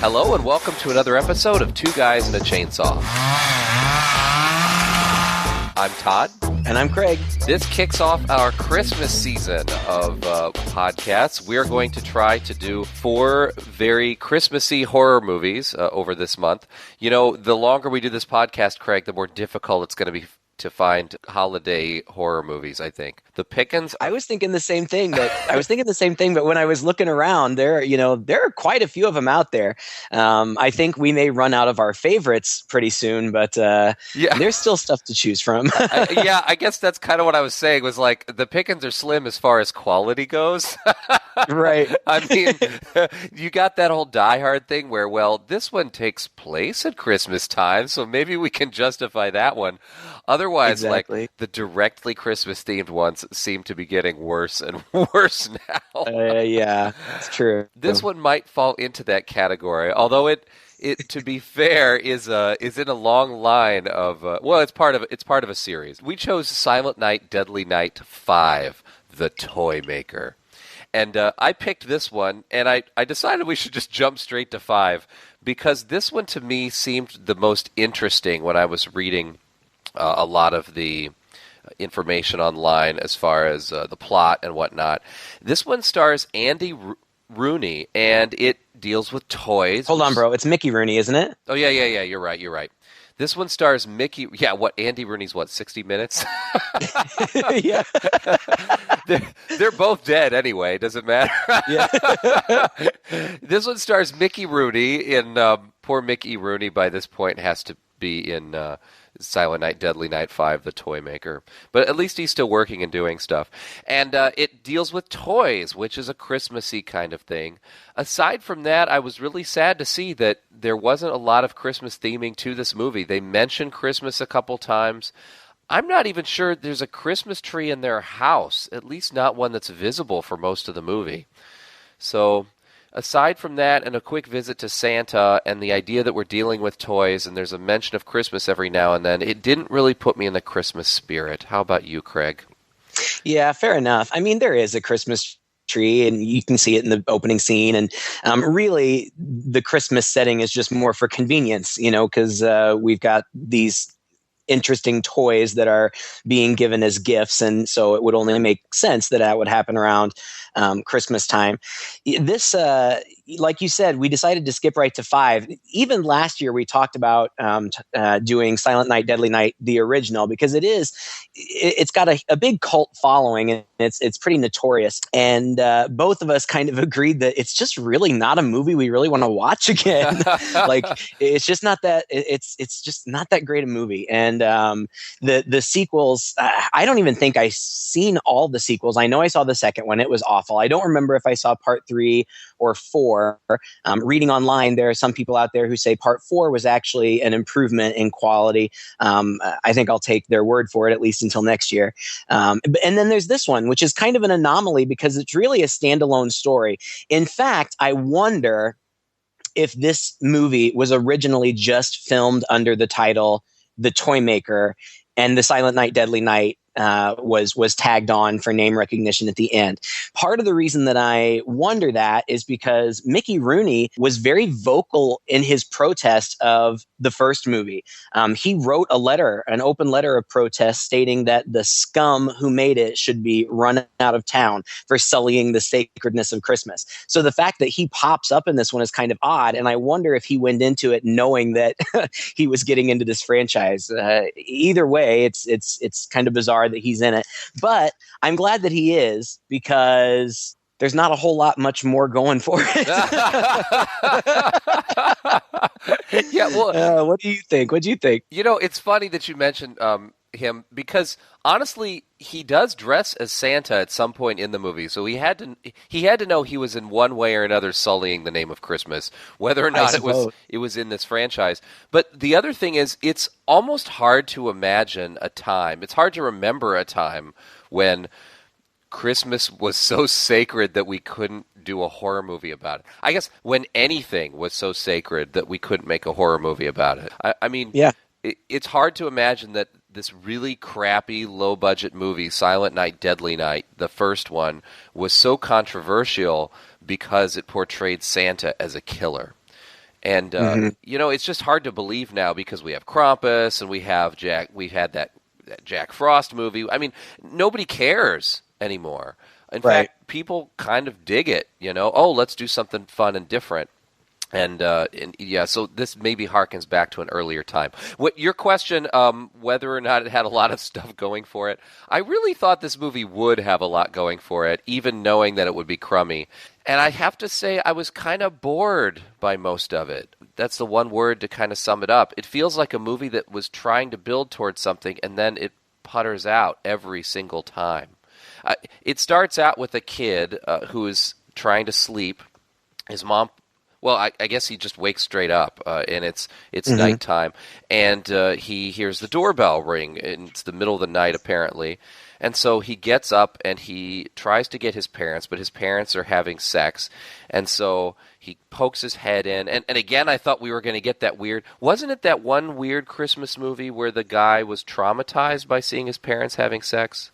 Hello and welcome to another episode of Two Guys and a Chainsaw. I'm Todd. And I'm Craig. This kicks off our Christmas season of podcasts. We are going to try to do 4 very Christmassy horror movies over this month. You know, the longer we do this podcast, Craig, the more difficult it's going to be to find holiday horror movies, I think. The pickings... I was thinking the same thing, but when I was looking around, there are quite a few of them out there. I think we may run out of our favorites pretty soon, but there's still stuff to choose from. I guess that's kind of what I was saying, was like, the pickings are slim as far as quality goes. Right. I mean, you got that whole Die Hard thing where, well, this one takes place at Christmas time, so maybe we can justify that one. Otherwise, exactly. Like, the directly Christmas-themed ones seem to be getting worse and worse now. Yeah, it's true. This one might fall into that category, although it to be fair, is in a long line of it's part of a series. We chose Silent Night, Deadly Night 5, The Toymaker. And I picked this one, and I decided we should just jump straight to 5, because this one to me seemed the most interesting when I was reading a lot of the information online as far as the plot and whatnot. This one stars Andy Rooney, and it deals with toys. Hold on, bro. It's Mickey Rooney, isn't it? Oh, yeah. You're right. This one stars Mickey... Yeah, Andy Rooney's 60 minutes? Yeah. They're both dead anyway. Doesn't matter. Yeah. This one stars Mickey Rooney in... poor Mickey Rooney by this point has to be in... Silent Night, Deadly Night 5, The Toymaker. But at least he's still working and doing stuff. And it deals with toys, which is a Christmassy kind of thing. Aside from that, I was really sad to see that there wasn't a lot of Christmas theming to this movie. They mentioned Christmas a couple times. I'm not even sure there's a Christmas tree in their house, at least not one that's visible for most of the movie. So... aside from that and a quick visit to Santa and the idea that we're dealing with toys and there's a mention of Christmas every now and then, it didn't really put me in the Christmas spirit. How about you, Craig? Yeah, fair enough. I mean, there is a Christmas tree and you can see it in the opening scene, and really the Christmas setting is just more for convenience, because we've got these interesting toys that are being given as gifts, and so it would only make sense that would happen around Christmas time. This, like you said, we decided to skip right to 5. Even last year, we talked about doing Silent Night, Deadly Night, the original, because it's got a big cult following, and it's pretty notorious. And both of us kind of agreed that it's just really not a movie we really want to watch again. Like, it's just not that. It's just not that great a movie. And the sequels, I don't even think I've seen all the sequels. I know I saw the second one. It was awful. I don't remember if I saw part 3 or 4. Reading online, there are some people out there who say part 4 was actually an improvement in quality. I think I'll take their word for it, at least until next year. And then there's this one, which is kind of an anomaly because it's really a standalone story. In fact, I wonder if this movie was originally just filmed under the title The Toymaker, and the Silent Night, Deadly Night was tagged on for name recognition at the end. Part of the reason that I wonder that is because Mickey Rooney was very vocal in his protest of the first movie. He wrote an open letter of protest stating that the scum who made it should be run out of town for sullying the sacredness of Christmas. So the fact that he pops up in this one is kind of odd, and I wonder if he went into it knowing that he was getting into this franchise. Either way, it's kind of bizarre that he's in it, but I'm glad that he is, because there's not a whole lot much more going for it. Yeah, well, what do you think? What do you think? It's funny that you mentioned him, because honestly, he does dress as Santa at some point in the movie, so he had to know he was in one way or another sullying the name of Christmas, whether or not it was in this franchise. But the other thing is, it's almost hard to imagine a time. It's hard to remember a time when Christmas was so sacred that we couldn't do a horror movie about it. I guess when anything was so sacred that we couldn't make a horror movie about it. I mean, yeah. It's hard to imagine that this really crappy, low-budget movie, Silent Night, Deadly Night, the first one, was so controversial because it portrayed Santa as a killer. And it's just hard to believe now because we have Krampus and we have Jack. We've had that Jack Frost movie. I mean, nobody cares anymore. In fact, people kind of dig it. Oh, let's do something fun and different. And so this maybe harkens back to an earlier time. Your question, whether or not it had a lot of stuff going for it, I really thought this movie would have a lot going for it, even knowing that it would be crummy. And I have to say, I was kind of bored by most of it. That's the one word to kind of sum it up. It feels like a movie that was trying to build towards something, and then it putters out every single time. It starts out with a kid who is trying to sleep. His mom... Well, I guess he just wakes straight up, and it's nighttime, and he hears the doorbell ring, and it's the middle of the night, apparently. And so he gets up, and he tries to get his parents, but his parents are having sex, and so he pokes his head in. And again, I thought we were going to get that weird... Wasn't it that one weird Christmas movie where the guy was traumatized by seeing his parents having sex?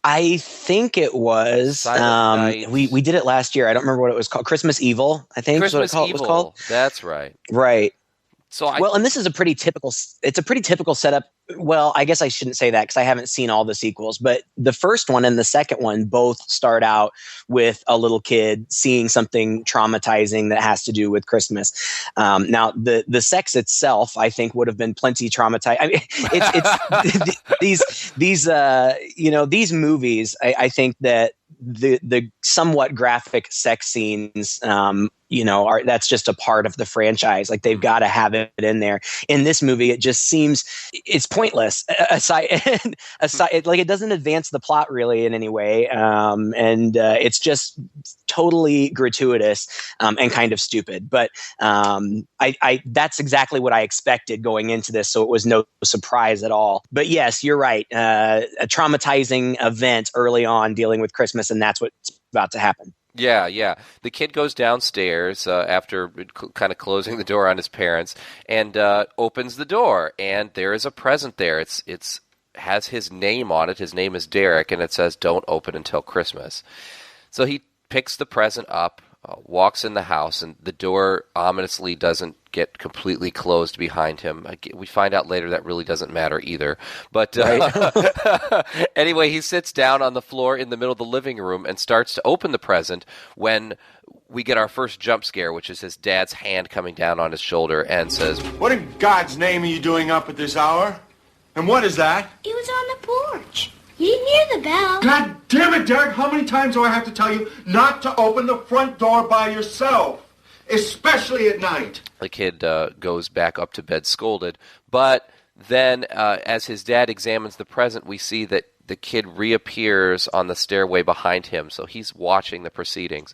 I think it was. We did it last year. I don't remember what it was called. Christmas Evil, I think. Christmas is what it Evil. Was called. That's right. Right. So and this is a pretty typical. It's a pretty typical setup. Well, I guess I shouldn't say that because I haven't seen all the sequels. But the first one and the second one both start out with a little kid seeing something traumatizing that has to do with Christmas. Now, the sex itself, I think, would have been plenty traumatizing. I mean, it's these movies. I think that the somewhat graphic sex scenes, that's just a part of the franchise. Like they've got to have it in there. In this movie, it just seems it's pointless. Aside, like it doesn't advance the plot really in any way, and it's just totally gratuitous and kind of stupid. But I that's exactly what I expected going into this, so it was no surprise at all. But yes, you're right. A traumatizing event early on dealing with Christmas, and that's what's about to happen. Yeah. The kid goes downstairs after kind of closing the door on his parents and opens the door, and there is a present there. It's has his name on it. His name is Derek, and it says, "Don't open until Christmas." So he picks the present up, walks in the house, and the door ominously doesn't get completely closed behind him. We find out later that really doesn't matter either. But anyway, he sits down on the floor in the middle of the living room and starts to open the present when we get our first jump scare, which is his dad's hand coming down on his shoulder and says, "What in God's name are you doing up at this hour? And what is that?" It was on the porch. You didn't hear the bell. God damn it, Derek. How many times do I have to tell you not to open the front door by yourself? Especially at night. The kid goes back up to bed scolded. But then as his dad examines the present, we see that the kid reappears on the stairway behind him. So he's watching the proceedings.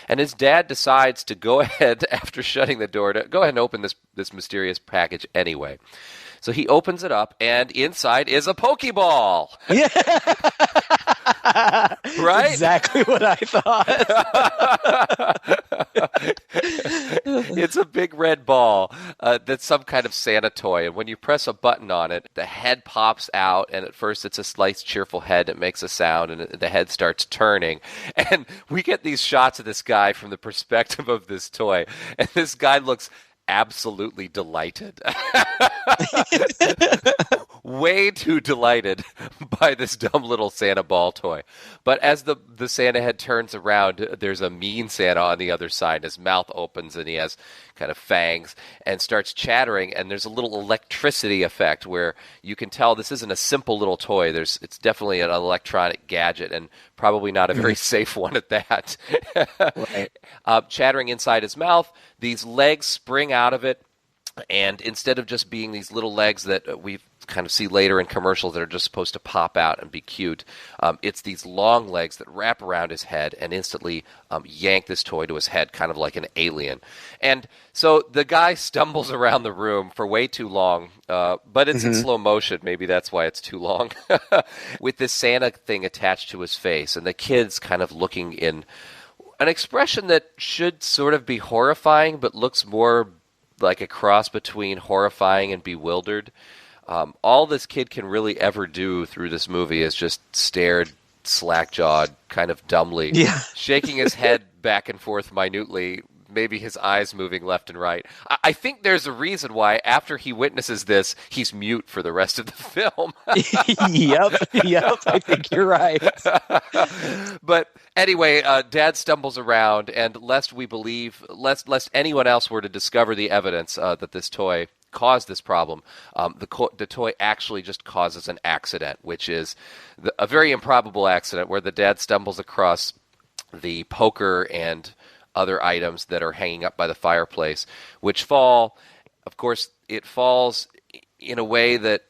And his dad decides to go ahead, after shutting the door, to go ahead and open this mysterious package anyway. So he opens it up, and inside is a Pokeball. Yeah. Right? Exactly what I thought. It's a big red ball that's some kind of Santa toy. And when you press a button on it, the head pops out. And at first it's a nice, cheerful head. It makes a sound, and the head starts turning. And we get these shots of this guy from the perspective of this toy. And this guy looks absolutely delighted. Way too delighted by this dumb little Santa ball toy. But as the Santa head turns around, there's a mean Santa on the other side. His mouth opens and he has kind of fangs and starts chattering, and there's a little electricity effect where you can tell this isn't a simple little toy. It's definitely an electronic gadget, and probably not a very safe one at that. Right. Chattering inside his mouth, these legs spring out of it, and instead of just being these little legs that we kind of see later in commercials that are just supposed to pop out and be cute, it's these long legs that wrap around his head and instantly yank this toy to his head, kind of like an alien. And so the guy stumbles around the room for way too long, but it's in slow motion. Maybe that's why it's too long. With this Santa thing attached to his face, and the kid's kind of looking in an expression that should sort of be horrifying, but looks more like a cross between horrifying and bewildered. All this kid can really ever do through this movie is just stare slack-jawed, kind of dumbly, shaking his head back and forth minutely, maybe his eyes moving left and right. I think there's a reason why after he witnesses this, he's mute for the rest of the film. Yep, I think you're right. But anyway, Dad stumbles around, and lest anyone else were to discover the evidence that this toy caused this problem, the toy actually just causes an accident, which is a very improbable accident where the dad stumbles across the poker and other items that are hanging up by the fireplace, which fall. Of course, it falls in a way that,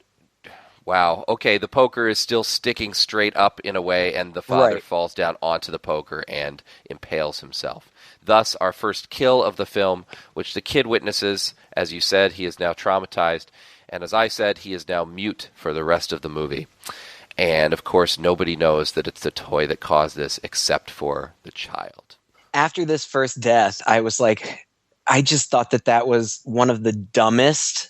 wow, okay, the poker is still sticking straight up in a way, and the father falls down onto the poker and impales himself. Thus, our first kill of the film, which the kid witnesses. As you said, he is now traumatized, and as I said, he is now mute for the rest of the movie. And, of course, nobody knows that it's the toy that caused this except for the child. After this first death, I was like, I just thought that was one of the dumbest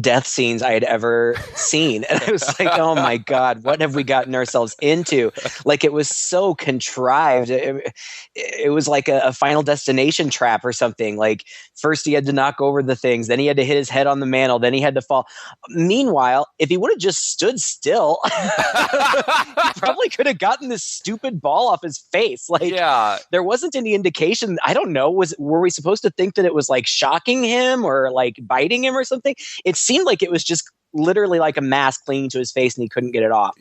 death scenes I had ever seen. And I was like, oh my God, what have we gotten ourselves into? Like, it was so contrived. It was like a Final Destination trap or something. Like, first he had to knock over the things, then he had to hit his head on the mantle, then he had to fall. Meanwhile, if he would have just stood still, he probably could have gotten this stupid ball off his face. Like, there wasn't any indication. I don't know. Were we supposed to think that it was like shocking him or like biting him or something? It seemed like it was just literally like a mask clinging to his face and he couldn't get it off.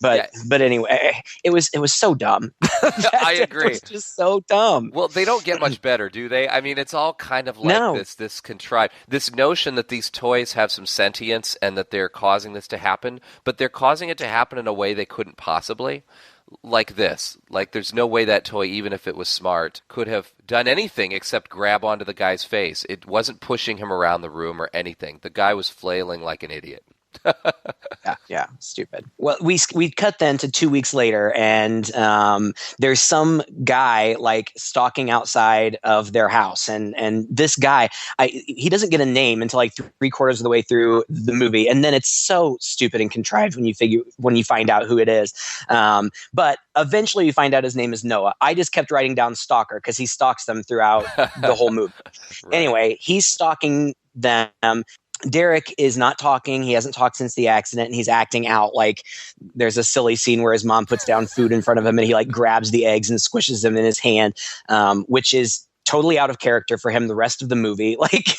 But anyway, it was so dumb. I agree. It was just so dumb. Well, they don't get much better, do they? I mean, it's all kind of like this contrived, this notion that these toys have some sentience and that they're causing this to happen, but they're causing it to happen in a way they couldn't possibly. Like this. Like, there's no way that toy, even if it was smart, could have done anything except grab onto the guy's face. It wasn't pushing him around the room or anything. The guy was flailing like an idiot. Yeah, stupid. Well, we cut then to 2 weeks later, and there's some guy like stalking outside of their house, and this guy, he doesn't get a name until like 3/4 of the way through the movie, and then it's so stupid and contrived when you find out who it is. But eventually, you find out his name is Noah. I just kept writing down stalker because he stalks them throughout the whole movie. Right. Anyway, he's stalking them. Derek is not talking. He hasn't talked since the accident, and he's acting out. Like, there's a silly scene where his mom puts down food in front of him, and he like grabs the eggs and squishes them in his hand, which is totally out of character for him the rest of the movie. Like,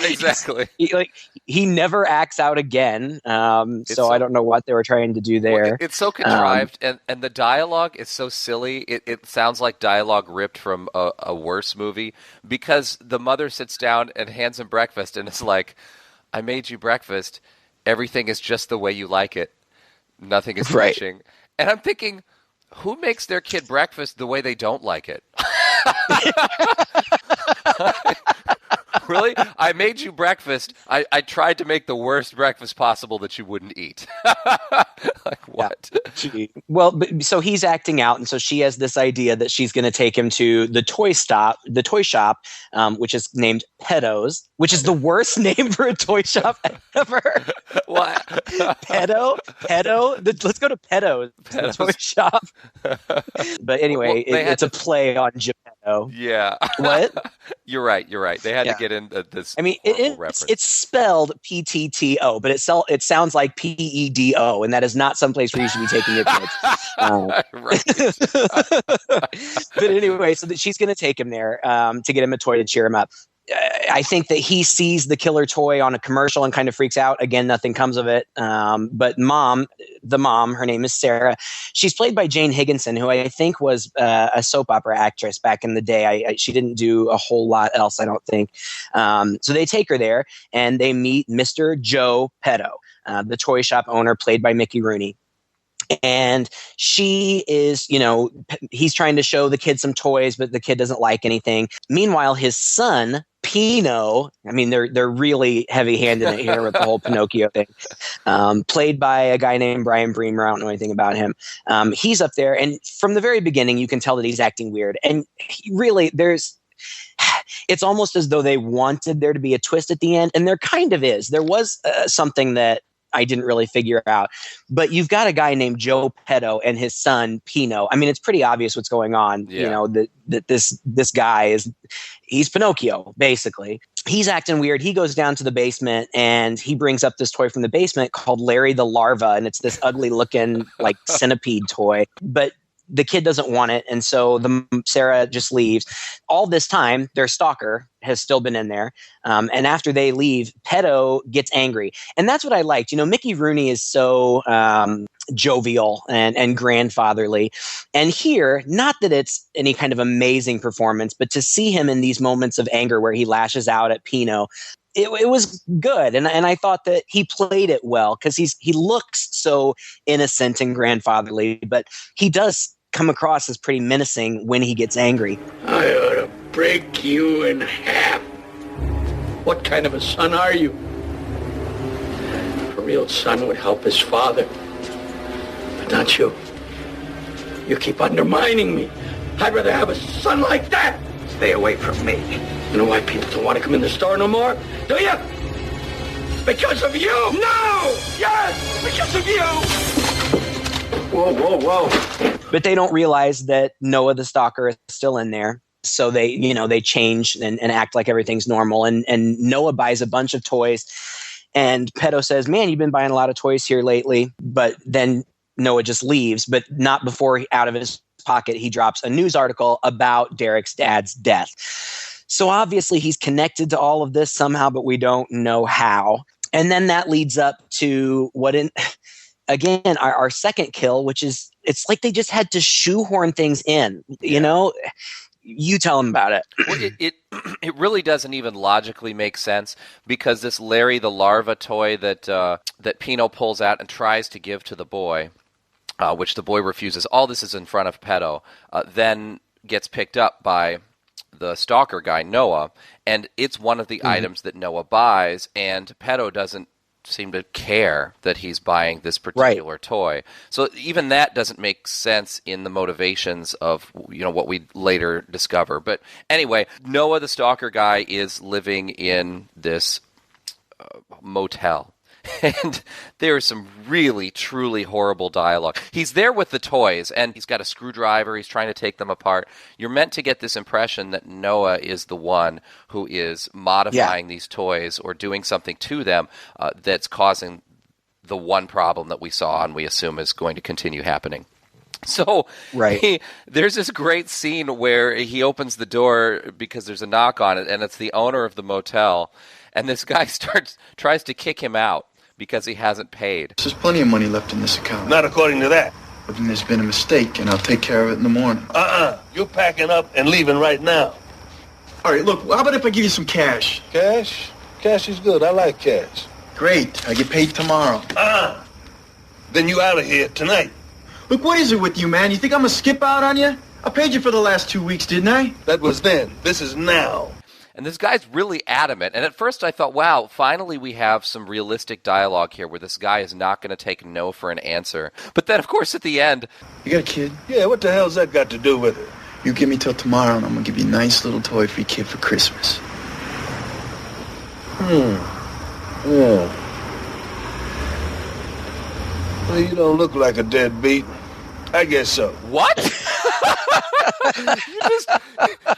exactly. He never acts out again. So I don't know what they were trying to do there. Well, it's so contrived, and the dialogue is so silly. It sounds like dialogue ripped from a worse movie, because the mother sits down and hands him breakfast and is like, I made you breakfast. Everything is just the way you like it. Nothing is touching. And I'm thinking, who makes their kid breakfast the way they don't like it? Really? I made you breakfast. I tried to make the worst breakfast possible that you wouldn't eat. Like, what? Yeah. Well, so he's acting out, and so she has this idea that she's going to take him to the toy shop, which is named Pedo's, which is the worst name for a toy shop ever. What? Pedo? Let's go to Pedo's toy shop. But anyway, it's a play on Geppetto. Yeah. What? You're right. They had to get in this. I mean, it's spelled PTTO, but it sounds like PEDO, and that is not someplace where you should be taking your kids. But anyway, so that she's going to take him there to get him a toy to cheer him up. I think that he sees the killer toy on a commercial and kind of freaks out. Again, nothing comes of it. But the mom, her name is Sarah. She's played by Jane Higginson, who I think was a soap opera actress back in the day. She didn't do a whole lot else, I don't think. So they take her there, and they meet Mr. Joe Pedo, the toy shop owner, played by Mickey Rooney. And she is, he's trying to show the kid some toys, but the kid doesn't like anything. Meanwhile, his son, Pino, I mean, they're really heavy-handed in it here with the whole Pinocchio thing, played by a guy named Brian Bremer. I don't know anything about him. He's up there, and from the very beginning, you can tell that he's acting weird. And really, it's almost as though they wanted there to be a twist at the end, and there kind of is. There was something that I didn't really figure out. But you've got a guy named Joe Pedo and his son Pino. I mean, it's pretty obvious what's going on. Yeah. You know, that this guy he's Pinocchio, basically. He's acting weird. He goes down to the basement and he brings up this toy from the basement called Larry the Larva, and it's this ugly looking like centipede toy. But the kid doesn't want it, and so Sarah just leaves. All this time, their stalker has still been in there, and after they leave, Pedo gets angry, and that's what I liked. You know, Mickey Rooney is so jovial and grandfatherly, and here, not that it's any kind of amazing performance, but to see him in these moments of anger where he lashes out at Pino, it was good, and I thought that he played it well because he looks so innocent and grandfatherly, but he does come across as pretty menacing when he gets angry. I ought to break you in half. What kind of a son are you? A real son would help his father, but not you. You keep undermining me. I'd rather have a son like that. Stay away from me. You know why people don't want to come in the store no more? Do you? Because of you! No! Yes! Because of you! Whoa, whoa, whoa. But they don't realize that Noah the stalker is still in there. So they change and act like everything's normal. And Noah buys a bunch of toys. And Pedo says, man, you've been buying a lot of toys here lately. But then Noah just leaves, but not before out of his pocket he drops a news article about Derek's dad's death. So obviously he's connected to all of this somehow, but we don't know how. And then that leads up to again, our second kill, which is, it's like they just had to shoehorn things in, you know? You tell them about it. Well, it really doesn't even logically make sense, because this Larry the Larva toy that Pino pulls out and tries to give to the boy, which the boy refuses, all this is in front of Pedo, then gets picked up by the stalker guy, Noah, and it's one of the items that Noah buys, and Pedo doesn't seem to care that he's buying this particular toy. So even that doesn't make sense in the motivations of, you know, what we later discover. But anyway, Noah the stalker guy is living in this motel. And there's some really, truly horrible dialogue. He's there with the toys, and he's got a screwdriver. He's trying to take them apart. You're meant to get this impression that Noah is the one who is modifying these toys or doing something to them that's causing the one problem that we saw and we assume is going to continue happening. So there's this great scene where he opens the door because there's a knock on it, and it's the owner of the motel. And this guy tries to kick him out because he hasn't paid. There's plenty of money left in this account. Not according to that. But then there's been a mistake, and I'll take care of it in the morning. You're packing up and leaving right now. All right, look, how about if I give you some cash? Cash? Cash is good. I like cash. Great. I get paid tomorrow. Then you out of here tonight. Look, what is it with you, man? You think I'm gonna skip out on you? I paid you for the last 2 weeks, didn't I? That was then. This is now. And this guy's really adamant. And at first I thought, wow, finally we have some realistic dialogue here where this guy is not going to take no for an answer. But then, of course, at the end... You got a kid? Yeah, what the hell's that got to do with it? You give me till tomorrow, and I'm going to give you a nice little toy for your kid for Christmas. Yeah. Well, you don't look like a deadbeat. I guess so. What?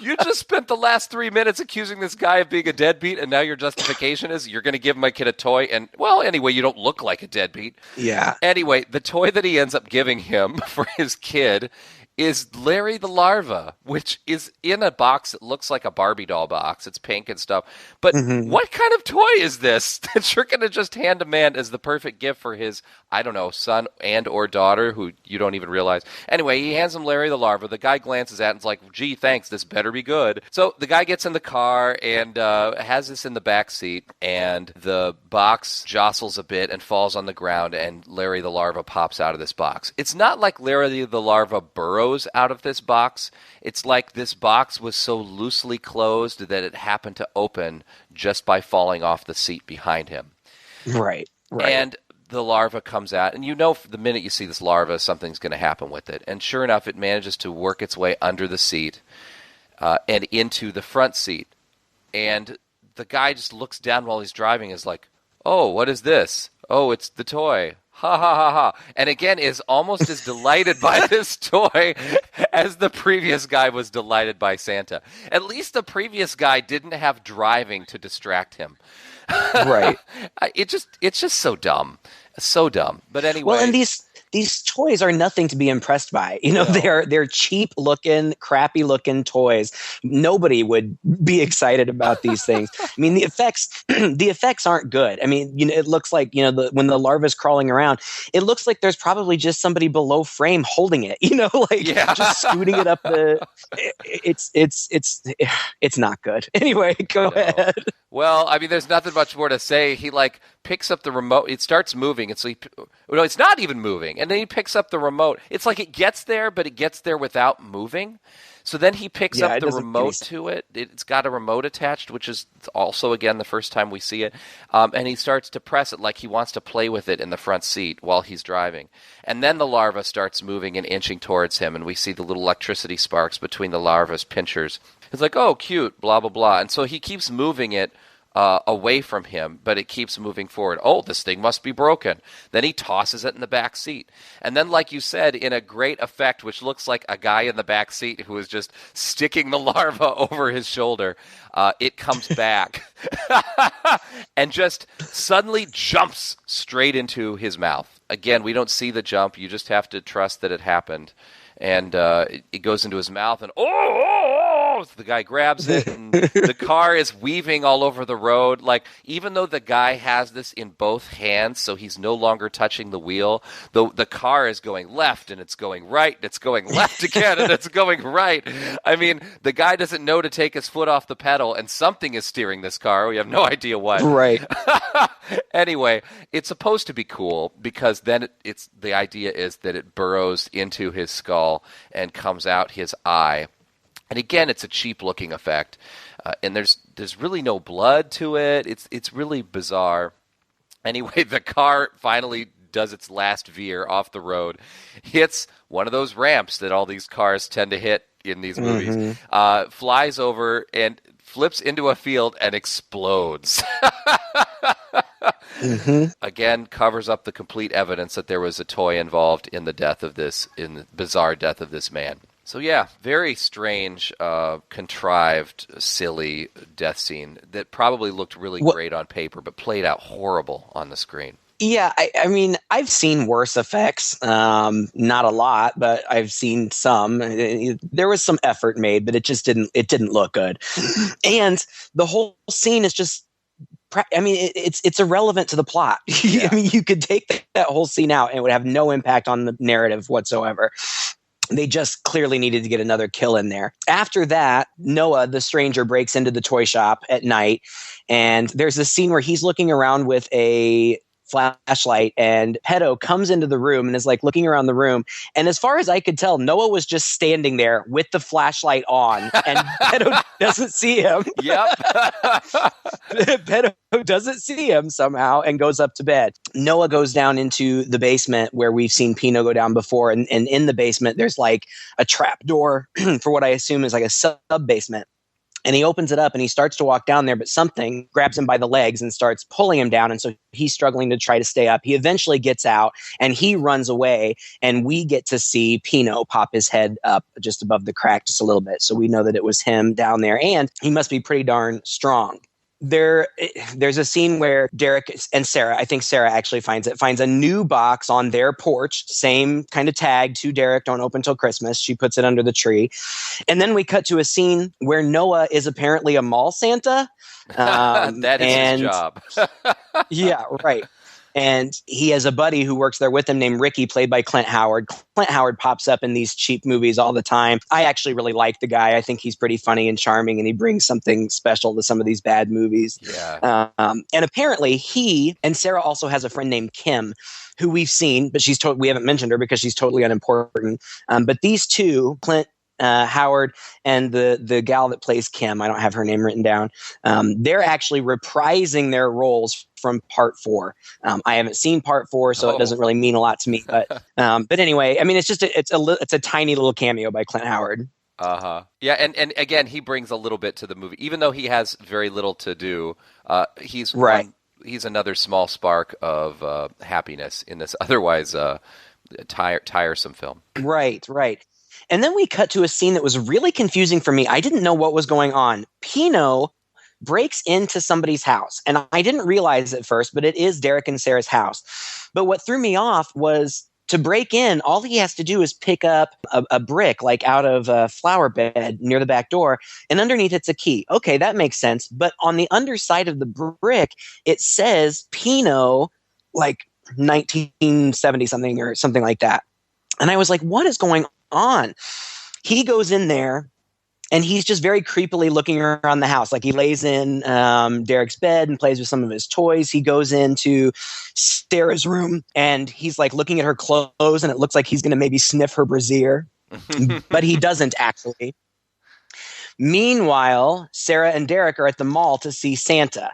You just spent the last 3 minutes accusing this guy of being a deadbeat, and now your justification is you're going to give my kid a toy, and, well, anyway, you don't look like a deadbeat. Yeah. Anyway, the toy that he ends up giving him for his kid is Larry the Larva, which is in a box that looks like a Barbie doll box. It's pink and stuff. But what kind of toy is this that you're going to just hand a man as the perfect gift for his, I don't know, son and or daughter who you don't even realize? Anyway, he hands him Larry the Larva. The guy glances at it and is like, gee, thanks, this better be good. So the guy gets in the car and has this in the back seat, and the box jostles a bit and falls on the ground, and Larry the Larva pops out of this box. It's not like Larry the Larva burrows out of this box. It's like this box was so loosely closed that it happened to open just by falling off the seat behind him. Right. And the larva comes out, and you know the minute you see this larva, something's going to happen with it. And sure enough, it manages to work its way under the seat and into the front seat. And the guy just looks down while he's driving, is like, oh, what is this? Oh, it's the toy. Ha ha ha ha. And again is almost as delighted by this toy as the previous guy was delighted by Santa. At least the previous guy didn't have driving to distract him. Right. It's just so dumb. So dumb. But anyway. Well, and these toys are nothing to be impressed by. You know, No. they're cheap looking, crappy looking toys. Nobody would be excited about these things. I mean, the effects aren't good. I mean, you know, it looks like, you know, when the larva's crawling around, it looks like there's probably just somebody below frame holding it, you know, like just scooting it up it's not good. Anyway, go ahead. Well, I mean, there's nothing much more to say. He picks up the remote. It starts moving, and so no, it's not even moving. And then he picks up the remote. It's like it gets there, but it gets there without moving. So then he picks up the remote to it. It's got a remote attached, which is also, again, the first time we see it. And he starts to press it like he wants to play with it in the front seat while he's driving. And then the larva starts moving and inching towards him, and we see the little electricity sparks between the larva's pinchers. It's like, oh, cute, blah, blah, blah. And so he keeps moving it away from him, but it keeps moving forward. Oh, this thing must be broken. Then he tosses it in the back seat. And then, like you said, in a great effect, which looks like a guy in the back seat who is just sticking the larva over his shoulder, it comes back and just suddenly jumps straight into his mouth. Again, we don't see the jump. You just have to trust that it happened. And it goes into his mouth, and so the guy grabs it, and the car is weaving all over the road. Like, even though the guy has this in both hands, so he's no longer touching the wheel, the car is going left, and it's going right, and it's going left again, and it's going right. I mean, the guy doesn't know to take his foot off the pedal, and something is steering this car. We have no idea what. Right. Anyway, it's supposed to be cool, because then the idea is that it burrows into his skull and comes out his eye. And again, it's a cheap-looking effect, and there's really no blood to it. It's really bizarre. Anyway, the car finally does its last veer off the road, hits one of those ramps that all these cars tend to hit in these movies, flies over and flips into a field and explodes. Again, covers up the complete evidence that there was a toy involved in the bizarre death of this man. So yeah, very strange, contrived, silly death scene that probably looked really great on paper, but played out horrible on the screen. Yeah, I mean, I've seen worse effects. Not a lot, but I've seen some. There was some effort made, but it didn't look good. And the whole scene is just, I mean, it's irrelevant to the plot. Yeah. I mean, you could take that whole scene out and it would have no impact on the narrative whatsoever. They just clearly needed to get another kill in there. After that, Noah, the stranger, breaks into the toy shop at night, and there's this scene where he's looking around with a flashlight, and Pedo comes into the room and is like looking around the room, and as far as I could tell, Noah was just standing there with the flashlight on, and Pedo doesn't see him. Yep. Pedo doesn't see him somehow and goes up to bed. Noah goes down into the basement where we've seen Pino go down before, and in the basement there's like a trap door for what I assume is like a sub-basement. And he opens it up and he starts to walk down there, but something grabs him by the legs and starts pulling him down. And so he's struggling to try to stay up. He eventually gets out and he runs away. And we get to see Pino pop his head up just above the crack just a little bit. So we know that it was him down there. And he must be pretty darn strong. There's a scene where Derek and Sarah, I think Sarah actually finds a new box on their porch, same kind of tag to Derek, don't open till Christmas. She puts it under the tree. And then we cut to a scene where Noah is apparently a mall Santa. That is his job. Yeah, right. And he has a buddy who works there with him named Ricky, played by Clint Howard. Clint Howard pops up in these cheap movies all the time. I actually really like the guy. I think he's pretty funny and charming, and he brings something special to some of these bad movies. Yeah. And apparently he and Sarah also has a friend named Kim, who we've seen, but we haven't mentioned her because she's totally unimportant. But these two, Clint Howard and the gal that plays Kim, I don't have her name written down, they're actually reprising their roles from part 4. I haven't seen part 4, so it doesn't really mean a lot to me. But anyway, I mean, it's just it's a tiny little cameo by Clint Howard. Yeah, and again, he brings a little bit to the movie, even though he has very little to do. He's right. he's another small spark of happiness in this otherwise tiresome film. Right. And then we cut to a scene that was really confusing for me. I didn't know what was going on. Pino breaks into somebody's house, and I didn't realize at first, but it is Derek and Sarah's house. But what threw me off was to break in, all he has to do is pick up a brick like out of a flower bed near the back door, and underneath it's a key. Okay, that makes sense. But on the underside of the brick, it says Pino, like 1970 something or something like that. And I was like, what is going on? He goes in there, and he's just very creepily looking around the house. Like he lays in Derek's bed and plays with some of his toys. He goes into Sarah's room, and he's like looking at her clothes, and it looks like he's going to maybe sniff her brassiere. But he doesn't actually. Meanwhile, Sarah and Derek are at the mall to see Santa.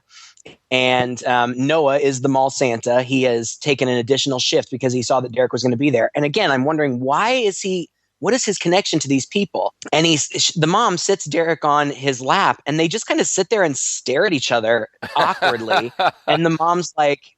And Noah is the mall Santa. He has taken an additional shift because he saw that Derek was going to be there. And again, I'm wondering, what is his connection to these people? And the mom sits Derek on his lap, and they just kind of sit there and stare at each other awkwardly. And the mom's like,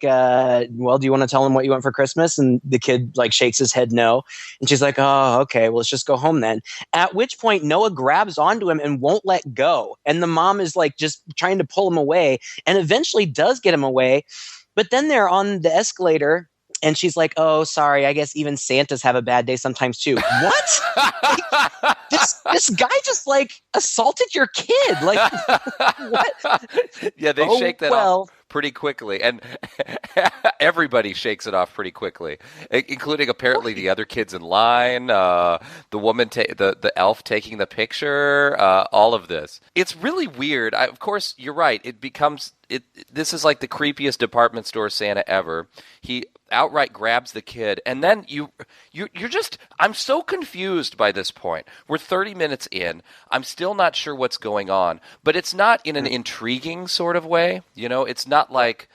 well, do you want to tell him what you want for Christmas? And the kid like shakes his head no. And she's like, oh, okay, well, let's just go home then. At which point Noah grabs onto him and won't let go. And the mom is like just trying to pull him away, and eventually does get him away. But then they're on the escalator, and she's like, oh, sorry, I guess even Santas have a bad day sometimes too. What? Like, this guy just like assaulted your kid. Like, what? Yeah, they shake that off pretty quickly. And everybody shakes it off pretty quickly, including apparently the other kids in line, the woman, the elf taking the picture, all of this. It's really weird. Of course, you're right. This is like the creepiest department store Santa ever. He outright grabs the kid, and then you're just, I'm so confused by this point. We're 30 minutes in. I'm still not sure what's going on, but it's not in an intriguing sort of way. You know, it's not like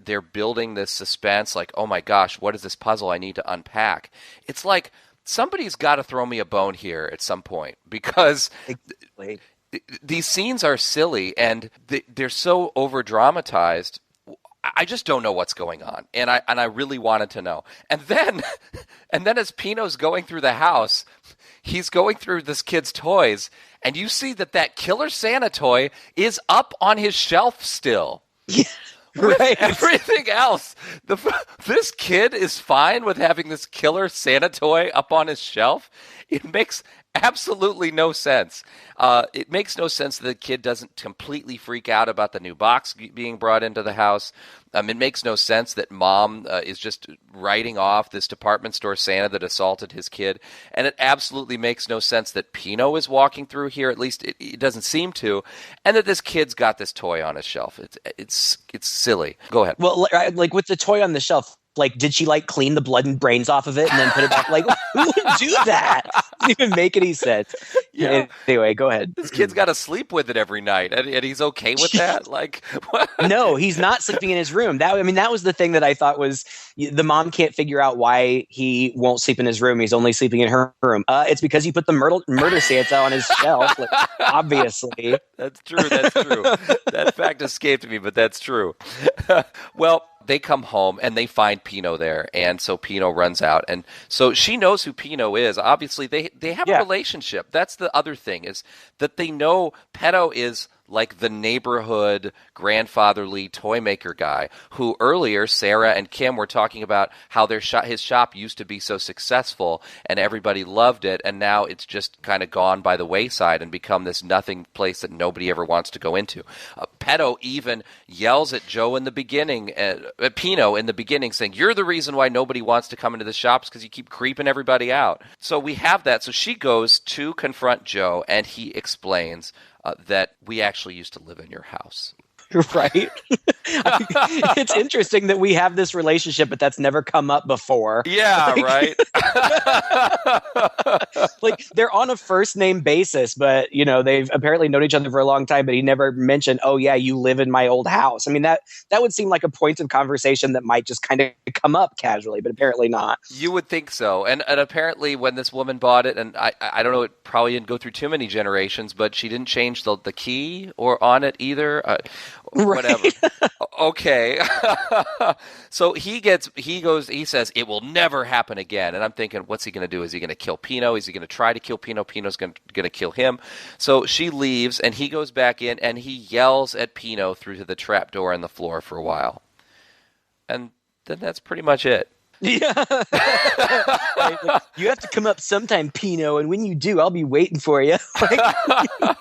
they're building this suspense like, oh my gosh, what is this puzzle I need to unpack? It's like somebody's got to throw me a bone here at some point, because these scenes are silly and they're so over dramatized. I just don't know what's going on, and I really wanted to know. And then as Pino's going through the house, he's going through this kid's toys, and you see that killer Santa toy is up on his shelf still. Yeah, right. Everything else, this kid is fine with having this killer Santa toy up on his shelf. It makes absolutely no sense. It makes no sense that the kid doesn't completely freak out about the new box being brought into the house. It makes no sense that mom is just writing off this department store Santa that assaulted his kid. And it absolutely makes no sense that Pino is walking through here, at least it doesn't seem to, and that this kid's got this toy on his shelf. It's silly. Go ahead. Well, like with the toy on the shelf, like, did she like clean the blood and brains off of it and then put it back? Like, who would do that? Doesn't even make any sense. Yeah. Anyway, go ahead. This kid's got to sleep with it every night, and he's okay with that. Like, what? No, he's not sleeping in his room. That was the thing that I thought was the mom can't figure out why he won't sleep in his room. He's only sleeping in her room. It's because he put the murder Santa on his shelf. Like, obviously, that's true. That fact escaped me, but that's true. Well, they come home and they find Pino there, and so Pino runs out, and so she knows who Pino is. Obviously, they have a relationship. That's the other thing, is that they know Pedo is like the neighborhood grandfatherly Toymaker guy who earlier Sarah and Kim were talking about how his shop used to be so successful and everybody loved it, and now it's just kind of gone by the wayside and become this nothing place that nobody ever wants to go into. Pedo even yells at Joe in the beginning, Pino in the beginning, saying, "You're the reason why nobody wants to come into the shops because you keep creeping everybody out." So we have that. So she goes to confront Joe, and he explains that we actually used to live in your house. Right? It's interesting that we have this relationship, but that's never come up before. Yeah, right? Like, they're on a first name basis, but, they've apparently known each other for a long time, but he never mentioned, oh, yeah, you live in my old house. I mean, that would seem like a point of conversation that might just kind of come up casually, but apparently not. You would think so. And apparently when this woman bought it, and I don't know, it probably didn't go through too many generations, but she didn't change the key or on it either. whatever. Okay. So he says, it will never happen again. And I'm thinking, what's he going to do? Is he going to kill Pino? Is he going to try to kill Pino? Pino's going to kill him. So she leaves, and he goes back in, and he yells at Pino through to the trap door in the floor for a while. And then that's pretty much it. Yeah. You have to come up sometime, Pino, and when you do, I'll be waiting for you.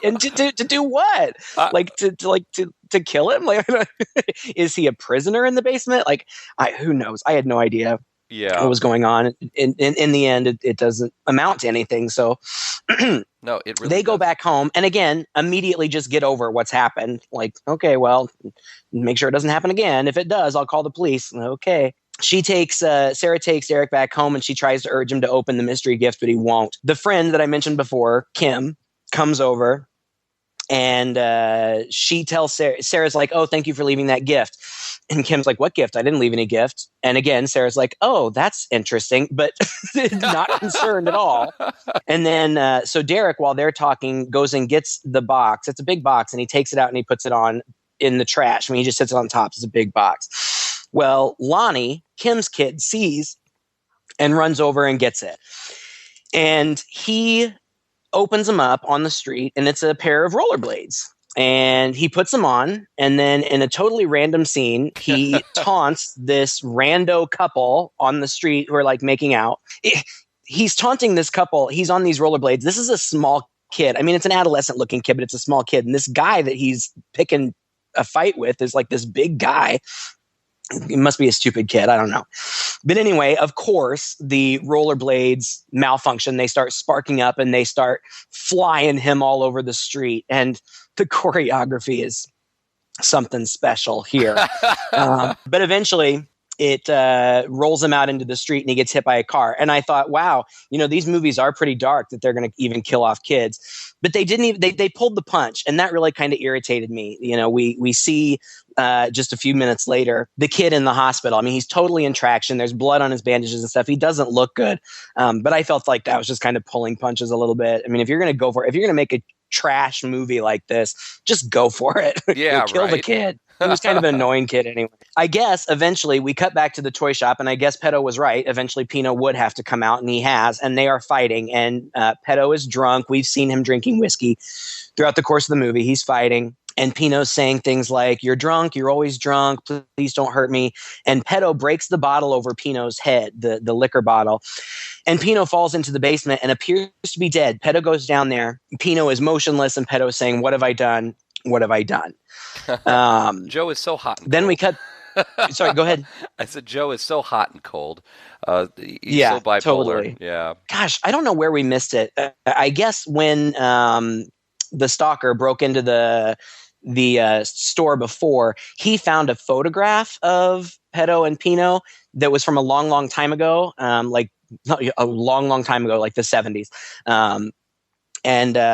And to do what? To kill him? Is he a prisoner in the basement? Who knows? I had no idea. Yeah. What was going on? In the end, it doesn't amount to anything. So no, it really they go back home, and again, immediately just get over what's happened. Okay, well, make sure it doesn't happen again. If it does, I'll call the police. Okay. Sarah takes Derek back home, and she tries to urge him to open the mystery gift, but he won't. The friend that I mentioned before, Kim, comes over, and she tells Sarah's like, oh, thank you for leaving that gift. And Kim's like, what gift? I didn't leave any gift. And again, Sarah's like, oh, that's interesting, but not concerned at all. And then, so Derek, while they're talking, goes and gets the box. It's a big box, and he takes it out and he puts it on in the trash. I mean, he just sits it on top. It's a big box. Well, Lonnie, Kim's kid, sees and runs over and gets it. And he opens them up on the street, and it's a pair of rollerblades. And he puts them on, and then in a totally random scene, he taunts this rando couple on the street who are making out. He's taunting this couple. He's on these rollerblades. This is a small kid. I mean, it's an adolescent looking kid, but it's a small kid. And this guy that he's picking a fight with is this big guy. It must be a stupid kid. I don't know. But anyway, of course, the rollerblades malfunction. They start sparking up, and they start flying him all over the street. And the choreography is something special here. But eventually, it rolls him out into the street, and he gets hit by a car. And I thought, wow, these movies are pretty dark that they're going to even kill off kids. But they didn't even, they pulled the punch, and that really kind of irritated me. We see just a few minutes later, the kid in the hospital. I mean, he's totally in traction. There's blood on his bandages and stuff. He doesn't look good. But I felt like that was just kind of pulling punches a little bit. I mean, if you're going to make a trash movie like this, just go for it. Yeah, kill the kid. He was kind of an annoying kid anyway. I guess eventually we cut back to the toy shop, and I guess Pedo was right. Eventually Pino would have to come out, and he has, and they are fighting, and Pedo is drunk. We've seen him drinking whiskey throughout the course of the movie. He's fighting, and Pino's saying things like, you're drunk, you're always drunk, please don't hurt me. And Pedo breaks the bottle over Pino's head, the liquor bottle. And Pino falls into the basement and appears to be dead. Pedo goes down there. Pino is motionless, and Pedo is saying, what have I done? What have I done? Joe is so hot. Then we cut. Sorry, go ahead. I said Joe is so hot and cold. He's so bipolar. Totally. Yeah. Gosh, I don't know where we missed it. I guess when the stalker broke into the store before, he found a photograph of Pedo and Pino that was from a long, long time ago, like a long, long time ago, like the 70s. And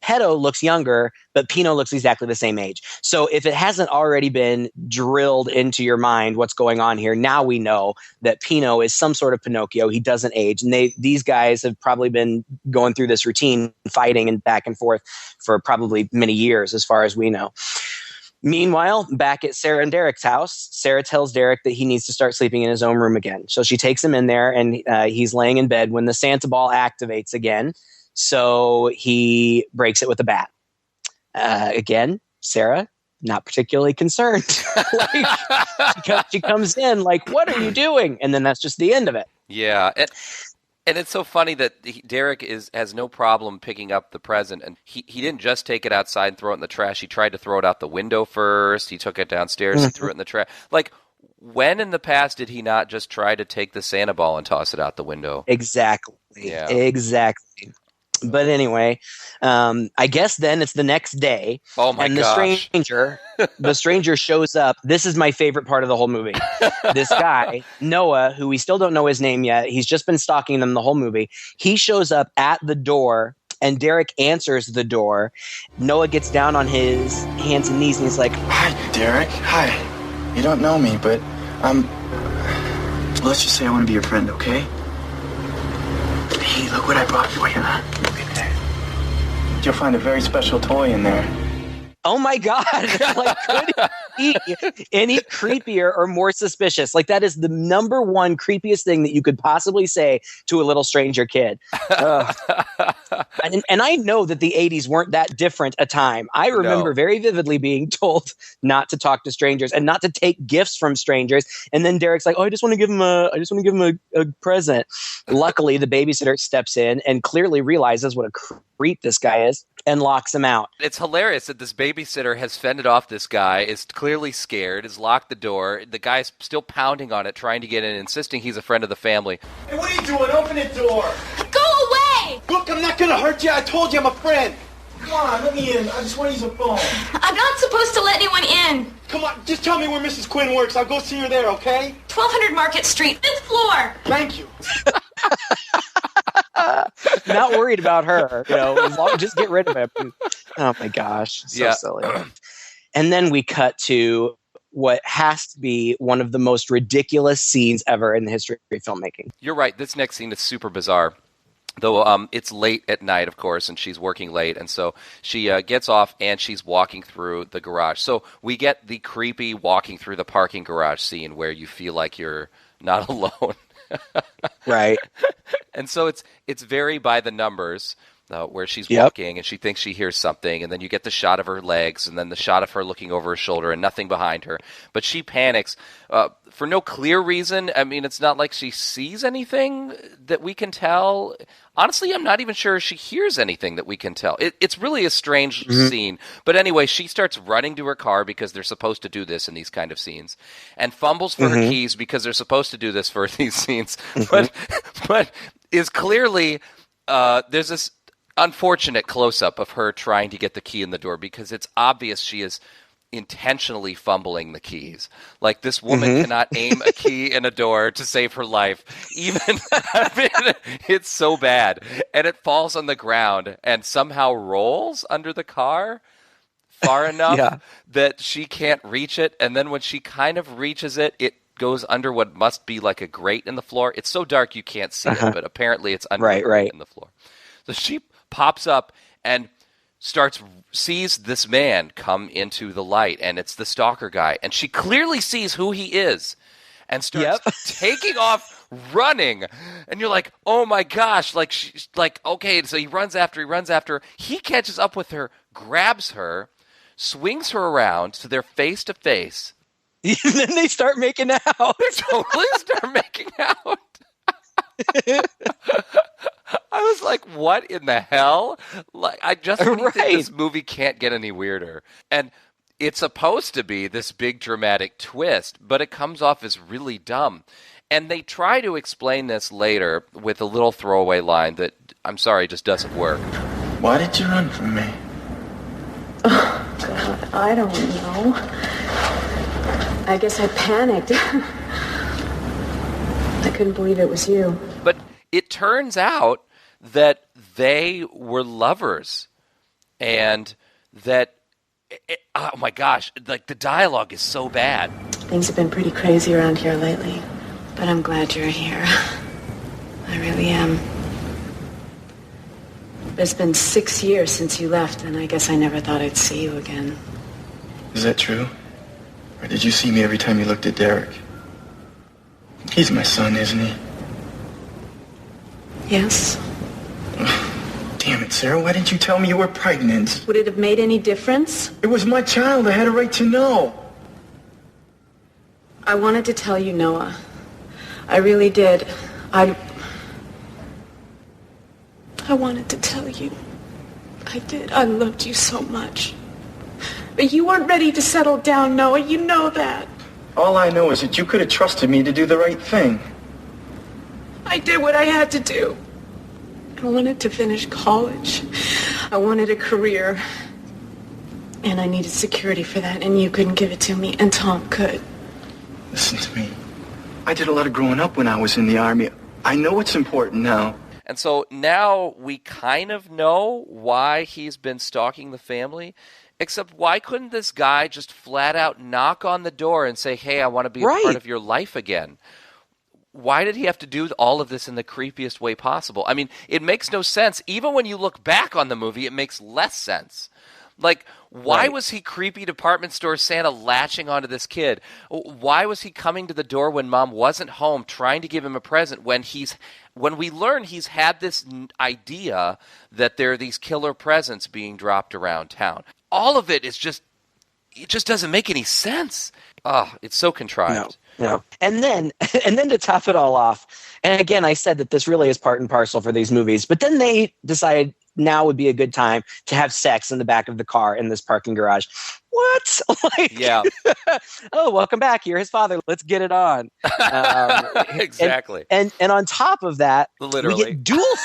Pedo looks younger, but Pino looks exactly the same age. So if it hasn't already been drilled into your mind what's going on here, now we know that Pino is some sort of Pinocchio. He doesn't age. And these guys have probably been going through this routine, fighting and back and forth for probably many years, as far as we know. Meanwhile, back at Sarah and Derek's house, Sarah tells Derek that he needs to start sleeping in his own room again. So she takes him in there, and he's laying in bed when the Santa ball activates again. So he breaks it with a bat. Again, Sarah, not particularly concerned. She comes in like, what are you doing? And then that's just the end of it. Yeah. And it's so funny that Derek has no problem picking up the present. And he didn't just take it outside and throw it in the trash. He tried to throw it out the window first. He took it downstairs and threw it in the trash. Like, when in the past did he not just try to take the Santa ball and toss it out the window? Exactly. Yeah. Exactly. But anyway, I guess then it's the next day. Oh my gosh. The stranger shows up. This is my favorite part of the whole movie. This guy, Noah, who we still don't know his name yet. He's just been stalking them the whole movie. He shows up at the door, and Derek answers the door. Noah gets down on his hands and knees, and he's like, hi, Derek. Hi. You don't know me, but let's just say I want to be your friend, okay? Hey, look what I brought for you, huh? Look at that. You'll find a very special toy in there. Oh my God. Like, could it be any creepier or more suspicious? Like, that is the number one creepiest thing that you could possibly say to a little stranger kid. And I know that the 80s weren't that different a time. I remember very vividly being told not to talk to strangers and not to take gifts from strangers. And then Derek's like, "Oh, I just want to give him a present." Luckily, the babysitter steps in and clearly realizes what a creep this guy is and locks him out. It's hilarious that this babysitter has fended off this guy, is clearly scared, has locked the door. The guy's still pounding on it, trying to get in, insisting he's a friend of the family. Hey, what are you doing? Open the door. Go away! Look, I'm not gonna hurt you. I told you I'm a friend. Come on, let me in. I just want to use a phone. I'm not supposed to let anyone in. Come on, just tell me where Mrs. Quinn works. I'll go see her there, okay? 1200 Market Street, 5th floor. Thank you. Not worried about her, as long, just get rid of him. Oh my gosh, so silly. And then we cut to what has to be one of the most ridiculous scenes ever in the history of filmmaking. You're right. This next scene is super bizarre. Though it's late at night, of course, and she's working late, and so she gets off and she's walking through the garage. So we get the creepy walking through the parking garage scene where you feel like you're not alone. Right. And so it's very by the numbers, where she's walking and she thinks she hears something, and then you get the shot of her legs and then the shot of her looking over her shoulder and nothing behind her. But she panics for no clear reason. I mean, it's not like she sees anything that we can tell. Honestly, I'm not even sure she hears anything that we can tell. It's really a strange scene. But anyway, she starts running to her car because they're supposed to do this in these kind of scenes, and fumbles for her keys because they're supposed to do this for these scenes. But is clearly there's this unfortunate close-up of her trying to get the key in the door because it's obvious she is intentionally fumbling the keys. Like, this woman cannot aim a key in a door to save her life. It's so bad. And it falls on the ground and somehow rolls under the car far enough that she can't reach it. And then when she kind of reaches it, it goes under what must be like a grate in the floor. It's so dark you can't see it, but apparently it's under a grate in the floor. So she pops up and sees this man come into the light, and it's the stalker guy, and she clearly sees who he is and starts taking off running, and you're like, oh my gosh, like, she's like, okay, so he runs after her, he catches up with her, grabs her, swings her around so they're face to face. And then they start making out. They totally start making out. I was like, what in the hell? Like, I just think this movie can't get any weirder. And it's supposed to be this big dramatic twist, but it comes off as really dumb. And they try to explain this later with a little throwaway line that, I'm sorry, just doesn't work. Why did you run from me? Oh, God, I don't know. I guess I panicked. I couldn't believe it was you. But it turns out that they were lovers, and that, oh my gosh, like, the dialogue is so bad. Things have been pretty crazy around here lately, but I'm glad you're here. I really am. It's been 6 years since you left, and I guess I never thought I'd see you again. Is that true? Or did you see me every time you looked at Derek? He's my son, isn't he? Yes. Damn it, Sarah, why didn't you tell me you were pregnant? Would it have made any difference? It was my child. I had a right to know. I wanted to tell you, Noah. I really did. I wanted to tell you. I did. I loved you so much. But you weren't ready to settle down, Noah. You know that. All I know is that you could have trusted me to do the right thing. I did what I had to do. I wanted to finish college. I wanted a career. And I needed security for that, and you couldn't give it to me, and Tom could. Listen to me. I did a lot of growing up when I was in the Army. I know what's important now. And so now we kind of know why he's been stalking the family. Except, why couldn't this guy just flat out knock on the door and say, hey, I want to be a part of your life again? Why did he have to do all of this in the creepiest way possible? I mean, it makes no sense. Even when you look back on the movie, it makes less sense. Like, why Right. was he creepy department store Santa latching onto this kid? Why was he coming to the door when Mom wasn't home, trying to give him a present when we learn he's had this idea that there are these killer presents being dropped around town? All of it just doesn't make any sense. Oh, it's so contrived. No. And then to top it all off, and again, I said that this really is part and parcel for these movies, but then they decided now would be a good time to have sex in the back of the car in this parking garage. What? Like, Yeah. Oh, welcome back. You're his father. Let's get it on. Exactly. And on top of that, Literally. we get dual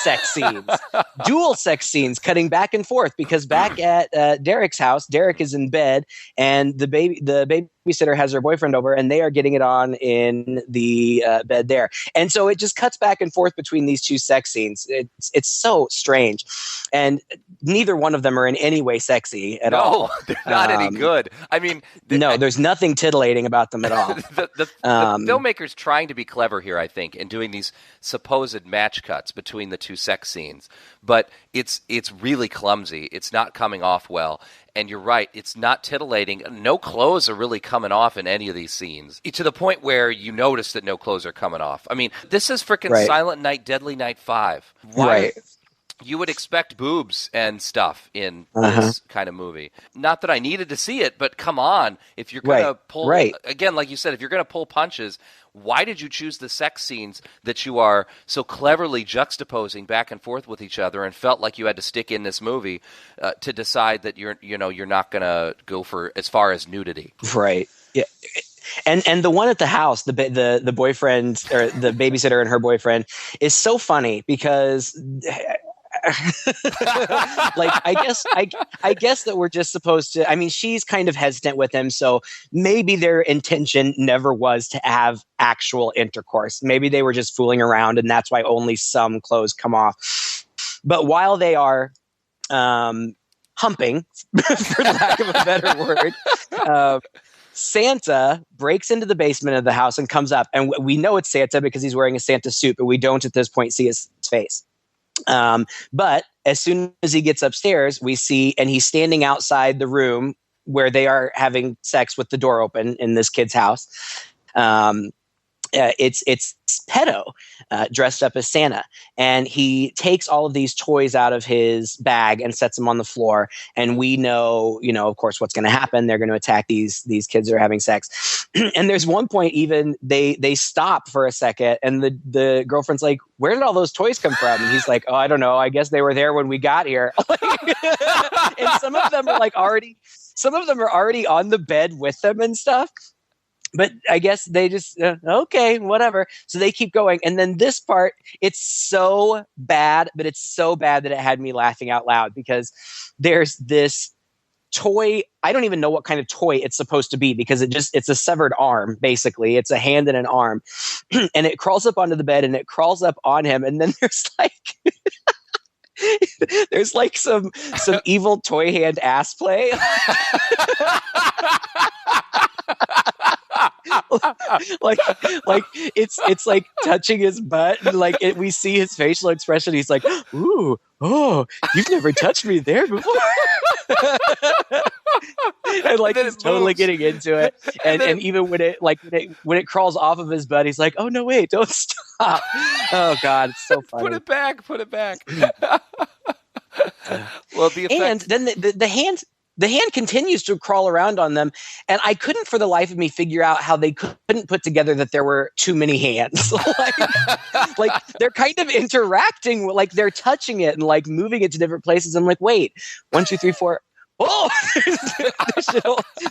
sex scenes cutting back and forth, because back at Derek's house, Derek is in bed and the babysitter has her boyfriend over, and they are getting it on in the bed there. And so it just cuts back and forth between these two sex scenes. It's so strange. And neither one of them are in any way sexy at all. No, they're not any good. I mean, there's nothing titillating about them at all. the filmmaker's trying to be clever here, I think, in doing these supposed match cuts between the two sex scenes. But it's really clumsy. It's not coming off well. And you're right, it's not titillating. No clothes are really coming off in any of these scenes, to the point where you notice that no clothes are coming off. I mean, this is freaking Right. Silent Night, Deadly Night 5. Why? Right. You would expect boobs and stuff in this kind of movie. Not that I needed to see it, but come on. If you're going to pull, again, like you said, if you're going to pull punches, why did you choose the sex scenes that you are so cleverly juxtaposing back and forth with each other and felt like you had to stick in this movie to decide that you're not going to go for as far as nudity? Right. Yeah. And the one at the house, the boyfriend or the babysitter and her boyfriend, is so funny because like I guess that we're just supposed to, I mean, she's kind of hesitant with him, so maybe their intention never was to have actual intercourse. Maybe they were just fooling around, and that's why only some clothes come off. But while they are humping, for lack of a better word, Santa breaks into the basement of the house and comes up, and we know it's Santa because he's wearing a Santa suit, but we don't at this point see his face. But as soon as he gets upstairs, we see, and he's standing outside the room where they are having sex with the door open in this kid's house. It's Pedo dressed up as Santa, and he takes all of these toys out of his bag and sets them on the floor. And we know, of course, what's going to happen. They're going to attack these kids that are having sex. And there's one point even they stop for a second, and the girlfriend's like, "Where did all those toys come from?" And he's like, "Oh, I don't know. I guess they were there when we got here." And some of them are already on the bed with them and stuff. But I guess they just, okay, whatever. So they keep going. And then this part, it's so bad, but it's so bad that it had me laughing out loud, because there's this toy. I don't even know what kind of toy it's supposed to be, because it's a severed arm, basically. It's a hand and an arm. And it crawls up onto the bed, and it crawls up on him. And then there's like some evil toy hand ass play. like it's like touching his butt, and we see his facial expression. He's like, "Ooh, oh, you've never touched me there before." And he's totally getting into it. And even when it crawls off of his butt, he's like, "Oh no, wait, don't stop." Oh God, it's so funny. Put it back. Well, the effect- and then the hand continues to crawl around on them, and I couldn't for the life of me figure out how they couldn't put together that there were too many hands. like they're kind of interacting, like they're touching it and like moving it to different places. I'm like, wait, 1, 2, 3, 4. Oh,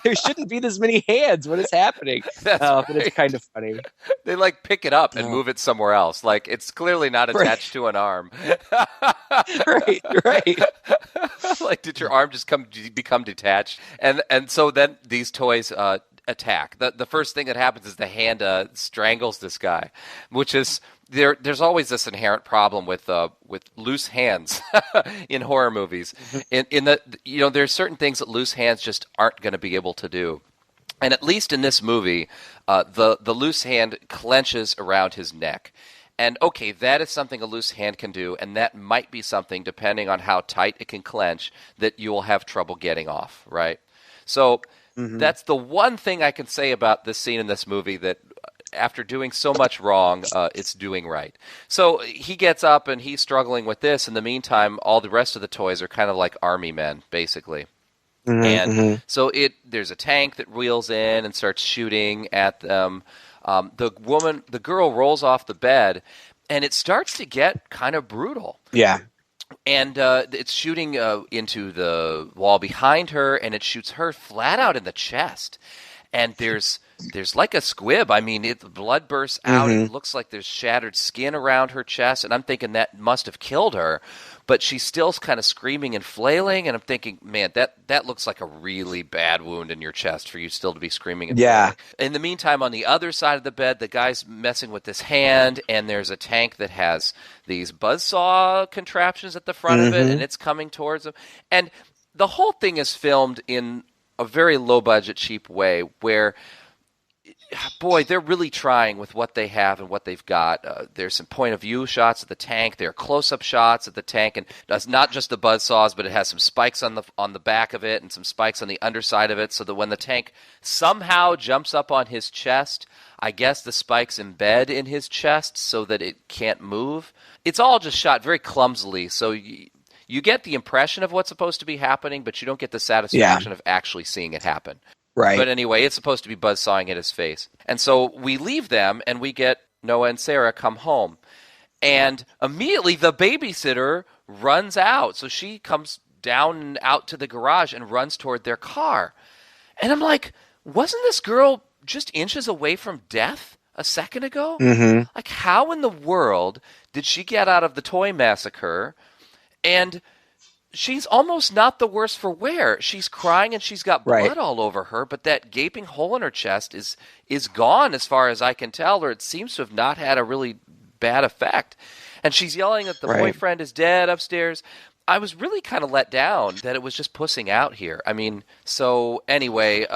there shouldn't be this many hands. What is happening? But it's kind of funny. They pick it up and move it somewhere else. Like, it's clearly not attached to an arm. Right. Like, did your arm just become detached? And so then these toys attack. The first thing that happens is the hand strangles this guy, which is there's always this inherent problem with loose hands in horror movies. In the there's certain things that loose hands just aren't going to be able to do. And at least in this movie, the loose hand clenches around his neck. And okay, that is something a loose hand can do, and that might be something, depending on how tight it can clench, that you will have trouble getting off, right? So that's the one thing I can say about this scene in this movie, that after doing so much wrong, it's doing right. So he gets up and he's struggling with this. In the meantime, all the rest of the toys are kind of like army men, basically. So there's a tank that wheels in and starts shooting at them. The girl rolls off the bed, and it starts to get kind of brutal. Yeah. And it's shooting into the wall behind her, and it shoots her flat out in the chest. And there's like a squib. I mean, the blood bursts out. It looks like there's shattered skin around her chest, and I'm thinking that must have killed her. But she's still kind of screaming and flailing, and I'm thinking, man, that looks like a really bad wound in your chest for you still to be screaming and flailing. In the meantime, on the other side of the bed, the guy's messing with his hand, and there's a tank that has these buzzsaw contraptions at the front of it, and it's coming towards him. And the whole thing is filmed in a very low-budget, cheap way where, boy, they're really trying with what they have and what they've got. There's some point-of-view shots of the tank. There are close-up shots of the tank, and it's not just the buzzsaws, but it has some spikes on the back of it and some spikes on the underside of it, so that when the tank somehow jumps up on his chest, I guess the spikes embed in his chest so that it can't move. It's all just shot very clumsily, so you get the impression of what's supposed to be happening, but you don't get the satisfaction of actually seeing it happen. Right. But anyway, it's supposed to be buzzsawing at his face. And so we leave them, and we get Noah and Sarah come home. And immediately the babysitter runs out. So she comes down and out to the garage and runs toward their car. And I'm like, wasn't this girl just inches away from death a second ago? Like, how in the world did she get out of the toy massacre? And she's almost not the worse for wear. She's crying and she's got blood all over her, but that gaping hole in her chest is gone as far as I can tell, or it seems to have not had a really bad effect. And she's yelling that the boyfriend is dead upstairs. I was really kind of let down that it was just pussing out here. I mean, so anyway,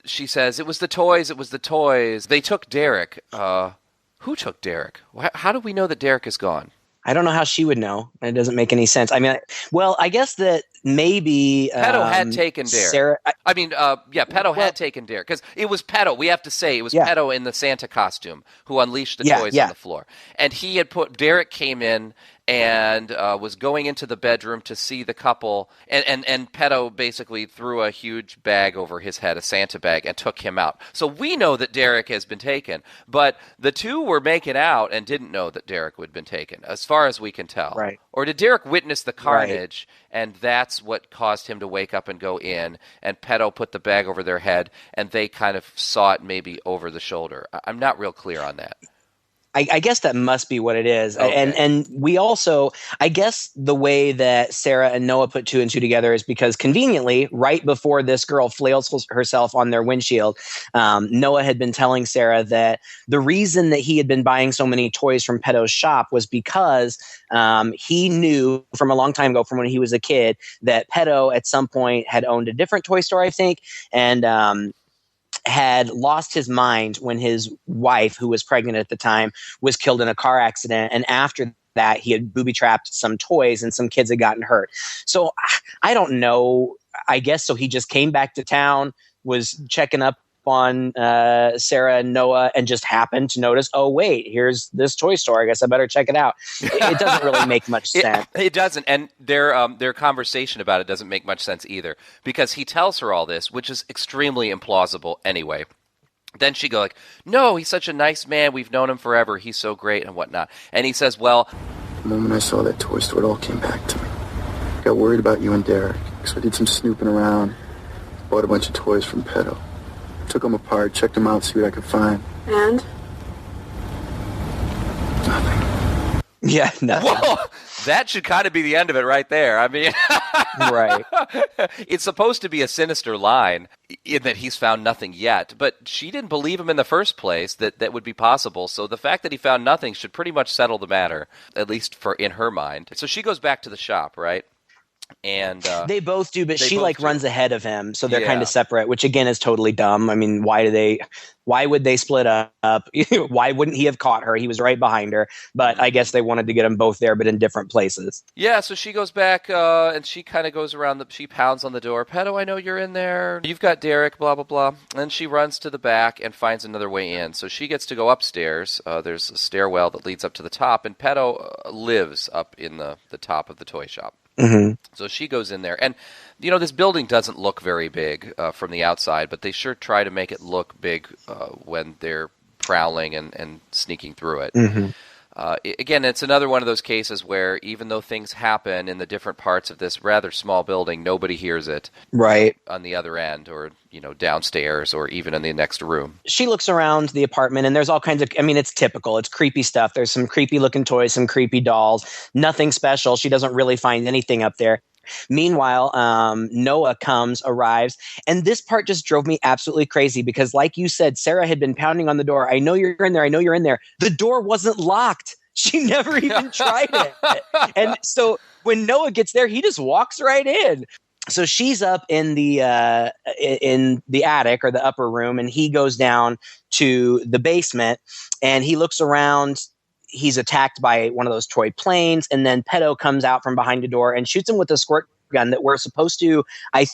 she says, it was the toys, it was the toys. They took Derek. Who took Derek? How do we know that Derek is gone? I don't know how she would know. It doesn't make any sense. I mean, I guess that maybe Pedo had taken Derek. Sarah, Pedo had taken Derek, because it was Pedo. We have to say it was Pedo in the Santa costume who unleashed the toys on the floor, and he had Derek came in and was going into the bedroom to see the couple, and Pedo basically threw a huge bag over his head, a Santa bag, and took him out. So we know that Derek has been taken, but the two were making out and didn't know that Derek had been taken, as far as we can tell. Right. Or did Derek witness the carnage, and that's what caused him to wake up and go in, and Pedo put the bag over their head, and they kind of saw it maybe over the shoulder? I'm not real clear on that. I guess that must be what it is. Okay. And we also, I guess the way that Sarah and Noah put two and two together is because conveniently, right before this girl flails herself on their windshield, Noah had been telling Sarah that the reason that he had been buying so many toys from Pedo's shop was because he knew from a long time ago, from when he was a kid, that Pedo at some point had owned a different toy store, I think, and had lost his mind when his wife, who was pregnant at the time, was killed in a car accident. And after that, he had booby-trapped some toys and some kids had gotten hurt. So I don't know. I guess so he just came back to town, was checking up on Sarah and Noah, and just happened to notice, oh, wait, here's this toy store. I guess I better check it out. It doesn't really make much sense. It doesn't. And their conversation about it doesn't make much sense either, because he tells her all this, which is extremely implausible anyway. Then she go like, no, he's such a nice man. We've known him forever. He's so great and whatnot. And he says, well, the moment I saw that toy store, it all came back to me. I got worried about you and Derek, so I did some snooping around, bought a bunch of toys from Pedo. Took them apart, checked them out, see what I could find. And? Nothing. Yeah, nothing. Whoa, that should kind of be the end of it right there. I mean, right. It's supposed to be a sinister line in that he's found nothing yet, but she didn't believe him in the first place that would be possible. So the fact that he found nothing should pretty much settle the matter, at least for in her mind. So she goes back to the shop, right? And they both do, but they she both like do. runs ahead of him, so they're Yeah. kind of separate, which again is totally dumb. I mean, why would they split up? Why wouldn't he have caught her? He was right behind her, but I guess they wanted to get them both there, but in different places. Yeah, so she goes back, and she kind of goes around, she pounds on the door. Pedo, I know you're in there. You've got Derek, blah, blah, blah. And then she runs to the back and finds another way in. So she gets to go upstairs. There's a stairwell that leads up to the top, and Pedo lives up in the top of the toy shop. Mm-hmm. So she goes in there. And, this building doesn't look very big from the outside, but they sure try to make it look big when they're prowling and sneaking through it. Mm-hmm. Again, it's another one of those cases where even though things happen in the different parts of this rather small building, nobody hears it right on the other end or, downstairs or even in the next room. She looks around the apartment and there's all kinds of, it's typical. It's creepy stuff. There's some creepy looking toys, some creepy dolls, nothing special. She doesn't really find anything up there. Meanwhile, Noah arrives, and this part just drove me absolutely crazy because, like you said, Sarah had been pounding on the door. I know you're in there. I know you're in there. The door wasn't locked. She never even tried it. And so when Noah gets there, he just walks right in. So she's up in the attic or the upper room, and he goes down to the basement, and he looks around. He's attacked by one of those toy planes, and then Pedo comes out from behind the door and shoots him with a squirt gun that we're supposed to, I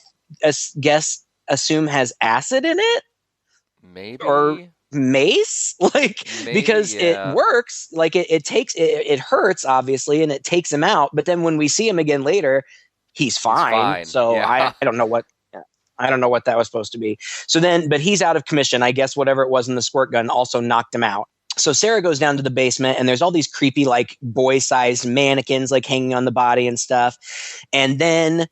guess, assume has acid in it? Maybe. Or mace? Maybe, because yeah. It works. It hurts, obviously, and it takes him out. But then when we see him again later, he's fine. So yeah. I don't know what that was supposed to be. So then, but he's out of commission. I guess whatever it was in the squirt gun also knocked him out. So Sarah goes down to the basement, and there's all these creepy, boy-sized mannequins, hanging on the body and stuff. And then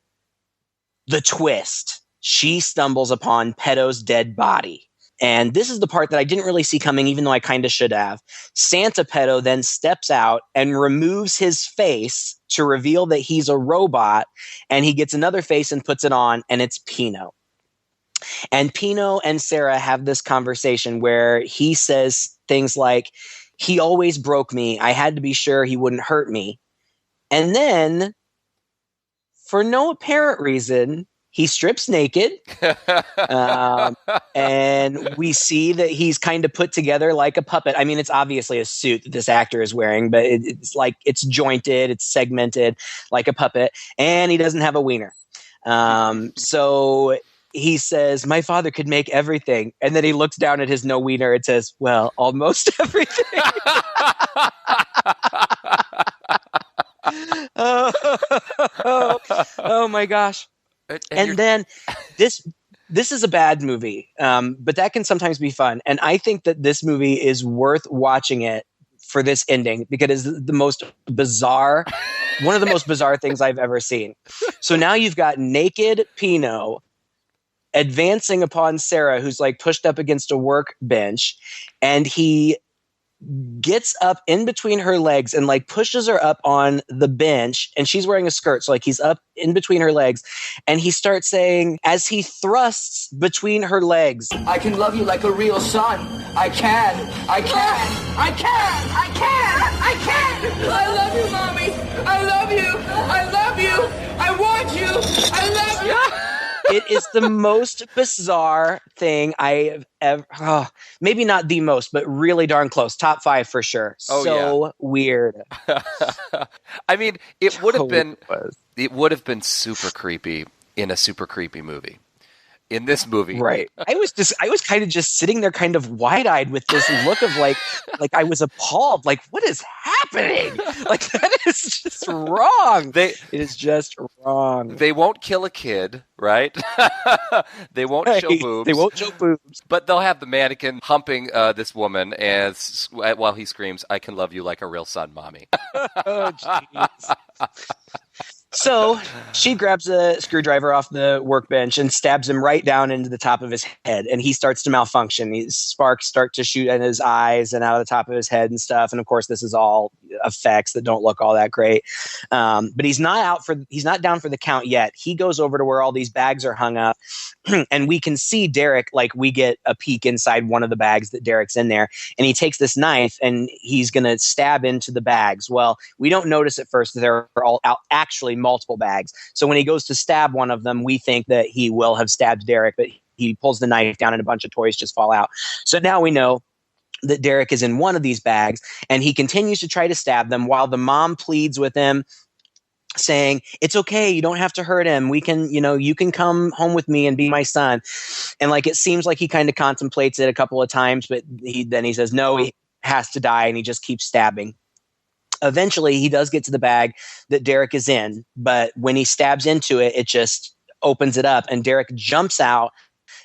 the twist. She stumbles upon Pedo's dead body. And this is the part that I didn't really see coming, even though I kind of should have. Santa Pedo then steps out and removes his face to reveal that he's a robot, and he gets another face and puts it on, and it's Pino. And Pino and Sarah have this conversation where he says things like, he always broke me. I had to be sure he wouldn't hurt me. And then, for no apparent reason, he strips naked. And we see that he's kind of put together like a puppet. It's obviously a suit that this actor is wearing, but it's jointed, it's segmented like a puppet. And he doesn't have a wiener. So he says, my father could make everything. And then he looks down at his no wiener and says, well, almost everything. Oh my gosh. And then this is a bad movie, but that can sometimes be fun. And I think that this movie is worth watching it for this ending because it's the most bizarre, one of the most bizarre things I've ever seen. So now you've got naked Pino advancing upon Sarah, who's pushed up against a workbench, and he gets up in between her legs and pushes her up on the bench, and she's wearing a skirt, so he's up in between her legs, and he starts saying, as he thrusts between her legs, I can love you like a real son. I can. I love you, Mommy. I love you. I love you. I want you. I love you. It is the most bizarre thing I have ever. Maybe not the most, but really darn close. Top 5 for sure. Weird. It would have been super creepy in a super creepy movie. In this movie, right? I was kind of just sitting there, kind of wide-eyed with this look of like I was appalled. What is happening? That is just wrong. It is just wrong. They won't kill a kid, right? They won't show boobs. They won't show boobs. But they'll have the mannequin humping this woman while he screams, "I can love you like a real son, Mommy." Oh, jeez. So she grabs a screwdriver off the workbench and stabs him right down into the top of his head, and he starts to malfunction. Sparks start to shoot in his eyes and out of the top of his head and stuff. And of course, this is all effects that don't look all that great. But he's not down for the count yet. He goes over to where all these bags are hung up, and we can see Derek. We get a peek inside one of the bags that Derek's in there, and he takes this knife and he's going to stab into the bags. Well, we don't notice at first that there are all actually multiple bags. So when he goes to stab one of them, we think that he will have stabbed Derek, but he pulls the knife down and a bunch of toys just fall out. So now we know that Derek is in one of these bags, and he continues to try to stab them while the mom pleads with him, saying, it's okay, you don't have to hurt him. We can, you can come home with me and be my son. And like, it seems like he kind of contemplates it a couple of times, but then he says, no, he has to die. And he just keeps stabbing. Eventually he does get to the bag that Derek is in, but when he stabs into it, it just opens it up, and Derek jumps out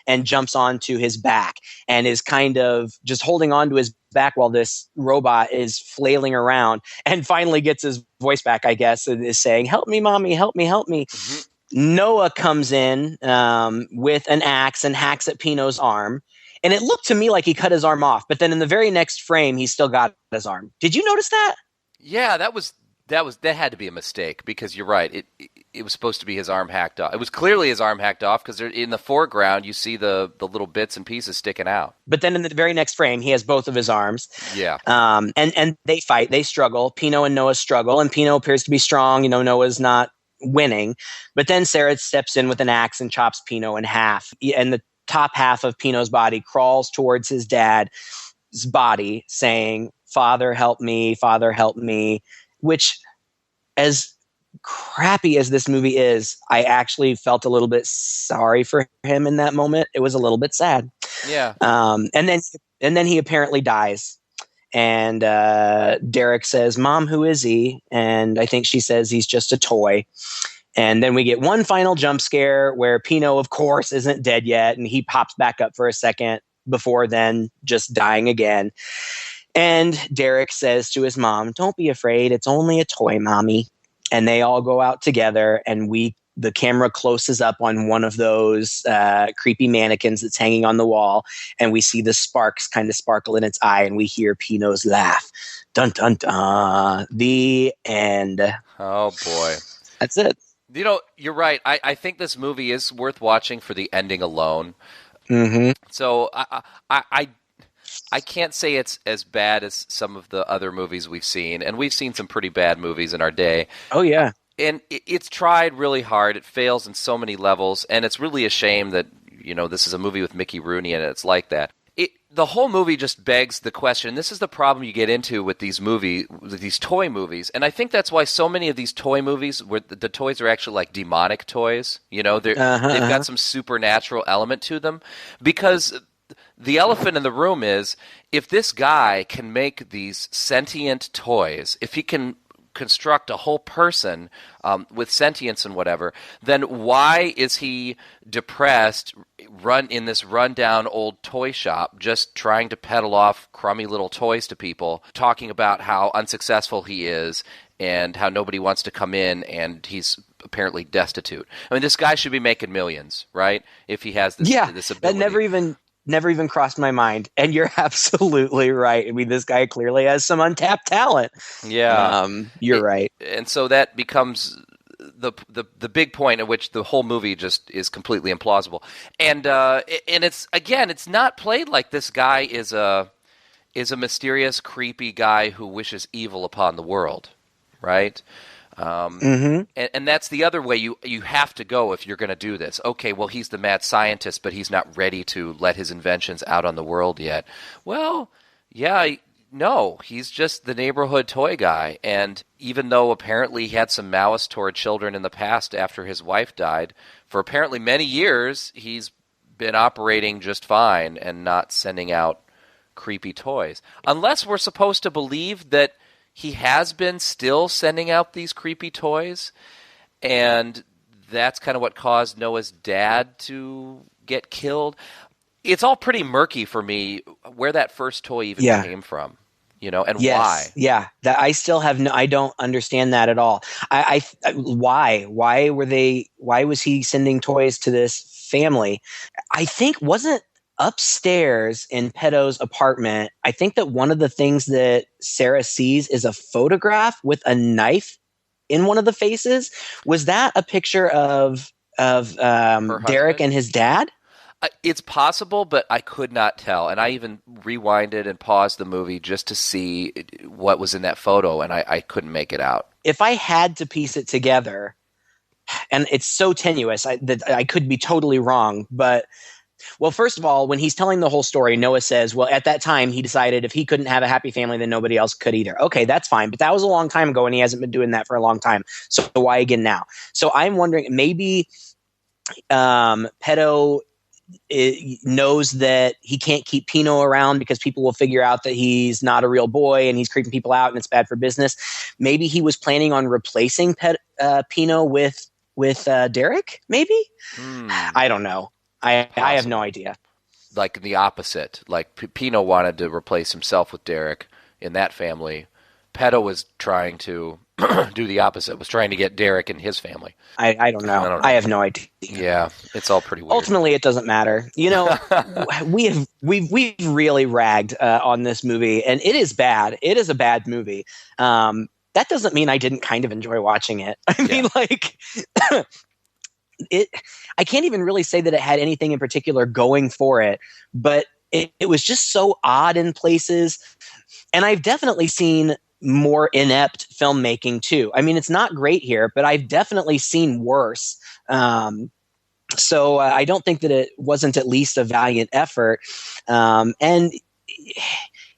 and jumps onto his back and is kind of just holding on to his back while this robot is flailing around, and finally gets his voice back, I guess, and is saying, help me, mommy, help me, help me. Mm-hmm. Noah comes in with an axe and hacks at Pino's arm. And it looked to me like he cut his arm off, but then in the very next frame, he still got his arm. Did you notice that? Yeah, that had to be a mistake, because you're right. It was supposed to be his arm hacked off. It was clearly his arm hacked off, because in the foreground you see the little bits and pieces sticking out. But then in the very next frame, he has both of his arms. Yeah. And they fight. They struggle. Pino and Noah struggle, and Pino appears to be strong. Noah's not winning. But then Sarah steps in with an axe and chops Pino in half. And the top half of Pino's body crawls towards his dad's body, saying, Father, help me, Father, help me. Which, as crappy as this movie is, I actually felt a little bit sorry for him in that moment. It was a little bit sad. Yeah. And then he apparently dies. And Derek says, Mom, who is he? And I think she says he's just a toy. And then we get one final jump scare where Pino, of course, isn't dead yet. And he pops back up for a second before then just dying again. And Derek says to his mom, don't be afraid. It's only a toy, Mommy. And they all go out together, and the camera closes up on one of those creepy mannequins that's hanging on the wall. And we see the sparks kind of sparkle in its eye, and we hear Pino's laugh. Dun, dun, dun. The end. Oh, boy. That's it. You're right. I think this movie is worth watching for the ending alone. Mm-hmm. So I can't say it's as bad as some of the other movies we've seen, and we've seen some pretty bad movies in our day. Oh, yeah. And it's tried really hard. It fails in so many levels, and it's really a shame that, this is a movie with Mickey Rooney, and it's like that. The whole movie just begs the question, and this is the problem you get into with these toy movies, and I think that's why so many of these toy movies, where the toys are actually like demonic toys, they've got some supernatural element to them, because the elephant in the room is, if this guy can make these sentient toys, if he can construct a whole person with sentience and whatever, then why is he depressed, in this rundown old toy shop, just trying to peddle off crummy little toys to people, talking about how unsuccessful he is and how nobody wants to come in, and he's apparently destitute? I mean, this guy should be making millions, right? If he has this ability. That never even crossed my mind. And you're absolutely right. I mean, this guy clearly has some untapped talent. Yeah. You're right. And so that becomes the big point at which the whole movie just is completely implausible. And it's not played like this guy is a mysterious, creepy guy who wishes evil upon the world, right? And that's the other way you have to go if you're going to do this. Okay, well, he's the mad scientist, but he's not ready to let his inventions out on the world yet. Well, yeah, no, he's just the neighborhood toy guy. And even though apparently he had some malice toward children in the past after his wife died, for apparently many years, he's been operating just fine and not sending out creepy toys. Unless we're supposed to believe that he has been still sending out these creepy toys, and that's kind of what caused Noah's dad to get killed. It's all pretty murky for me where that first toy even came from, and why. Yeah, that I still have I don't understand that at all. Why was he sending toys to this family? I think wasn't upstairs in Pedo's apartment, I think that one of the things that Sarah sees is a photograph with a knife in one of the faces. Was that a picture of Derek and his dad? It's possible, but I could not tell. And I even rewinded and paused the movie just to see what was in that photo, and I couldn't make it out. If I had to piece it together, and it's so tenuous that I could be totally wrong, but well, first of all, when he's telling the whole story, Noah says, well, at that time, he decided if he couldn't have a happy family, then nobody else could either. Okay, that's fine. But that was a long time ago, and he hasn't been doing that for a long time. So why again now? So I'm wondering, maybe Pedo knows that he can't keep Pino around because people will figure out that he's not a real boy and he's creeping people out and it's bad for business. Maybe he was planning on replacing Pino with Derek, maybe? I don't know. I have no idea. Like the opposite. Like Pino wanted to replace himself with Derek in that family. Pedo was trying to do the opposite, was trying to get Derek in his family. I don't know. I have no idea. Yeah, it's all pretty weird. Ultimately, it doesn't matter. You know, we've really ragged on this movie, and it is bad. It is a bad movie. That doesn't mean I didn't kind of enjoy watching it. I mean, like... I can't even really say that it had anything in particular going for it, but it was just so odd in places. And I've definitely seen more inept filmmaking too. I mean, it's not great here, but I've definitely seen worse. So I don't think that it wasn't at least a valiant effort. And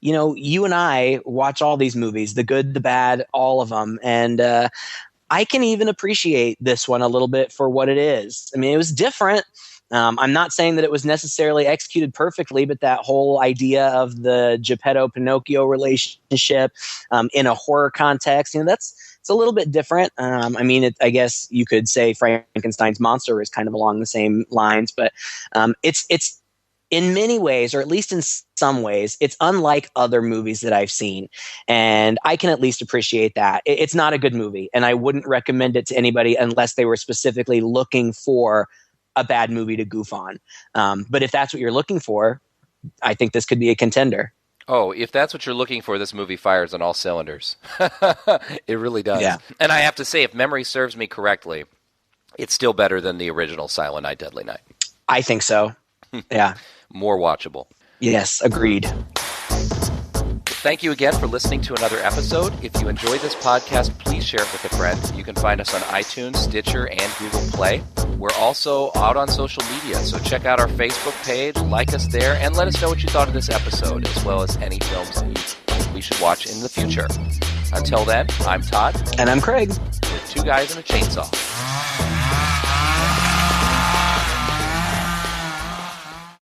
you know, you and I watch all these movies, the good, the bad, all of them. And I can even appreciate this one a little bit for what it is. I mean, it was different. I'm not saying that it was necessarily executed perfectly, but that whole idea of the Geppetto-Pinocchio relationship in a horror context, you know, it's a little bit different. I mean, I guess you could say Frankenstein's monster is kind of along the same lines, but it's in many ways, or at least in some ways, it's unlike other movies that I've seen. And I can at least appreciate that. It's not a good movie, and I wouldn't recommend it to anybody unless they were specifically looking for a bad movie to goof on. But if that's what you're looking for, I think this could be a contender. Oh, if that's what you're looking for, this movie fires on all cylinders. It really does. Yeah. And I have to say, if memory serves me correctly, it's still better than the original Silent Night, Deadly Night. I think so. Yeah. More watchable. Yes, agreed. Thank you again for listening to another episode. If you enjoyed this podcast, please share it with a friend. You can find us on iTunes, Stitcher, and Google Play. We're also out on social media, so check out our Facebook page, like us there, and let us know what you thought of this episode, as well as any films that we should watch in the future. Until then, I'm Todd. And I'm Craig. With two guys and a chainsaw.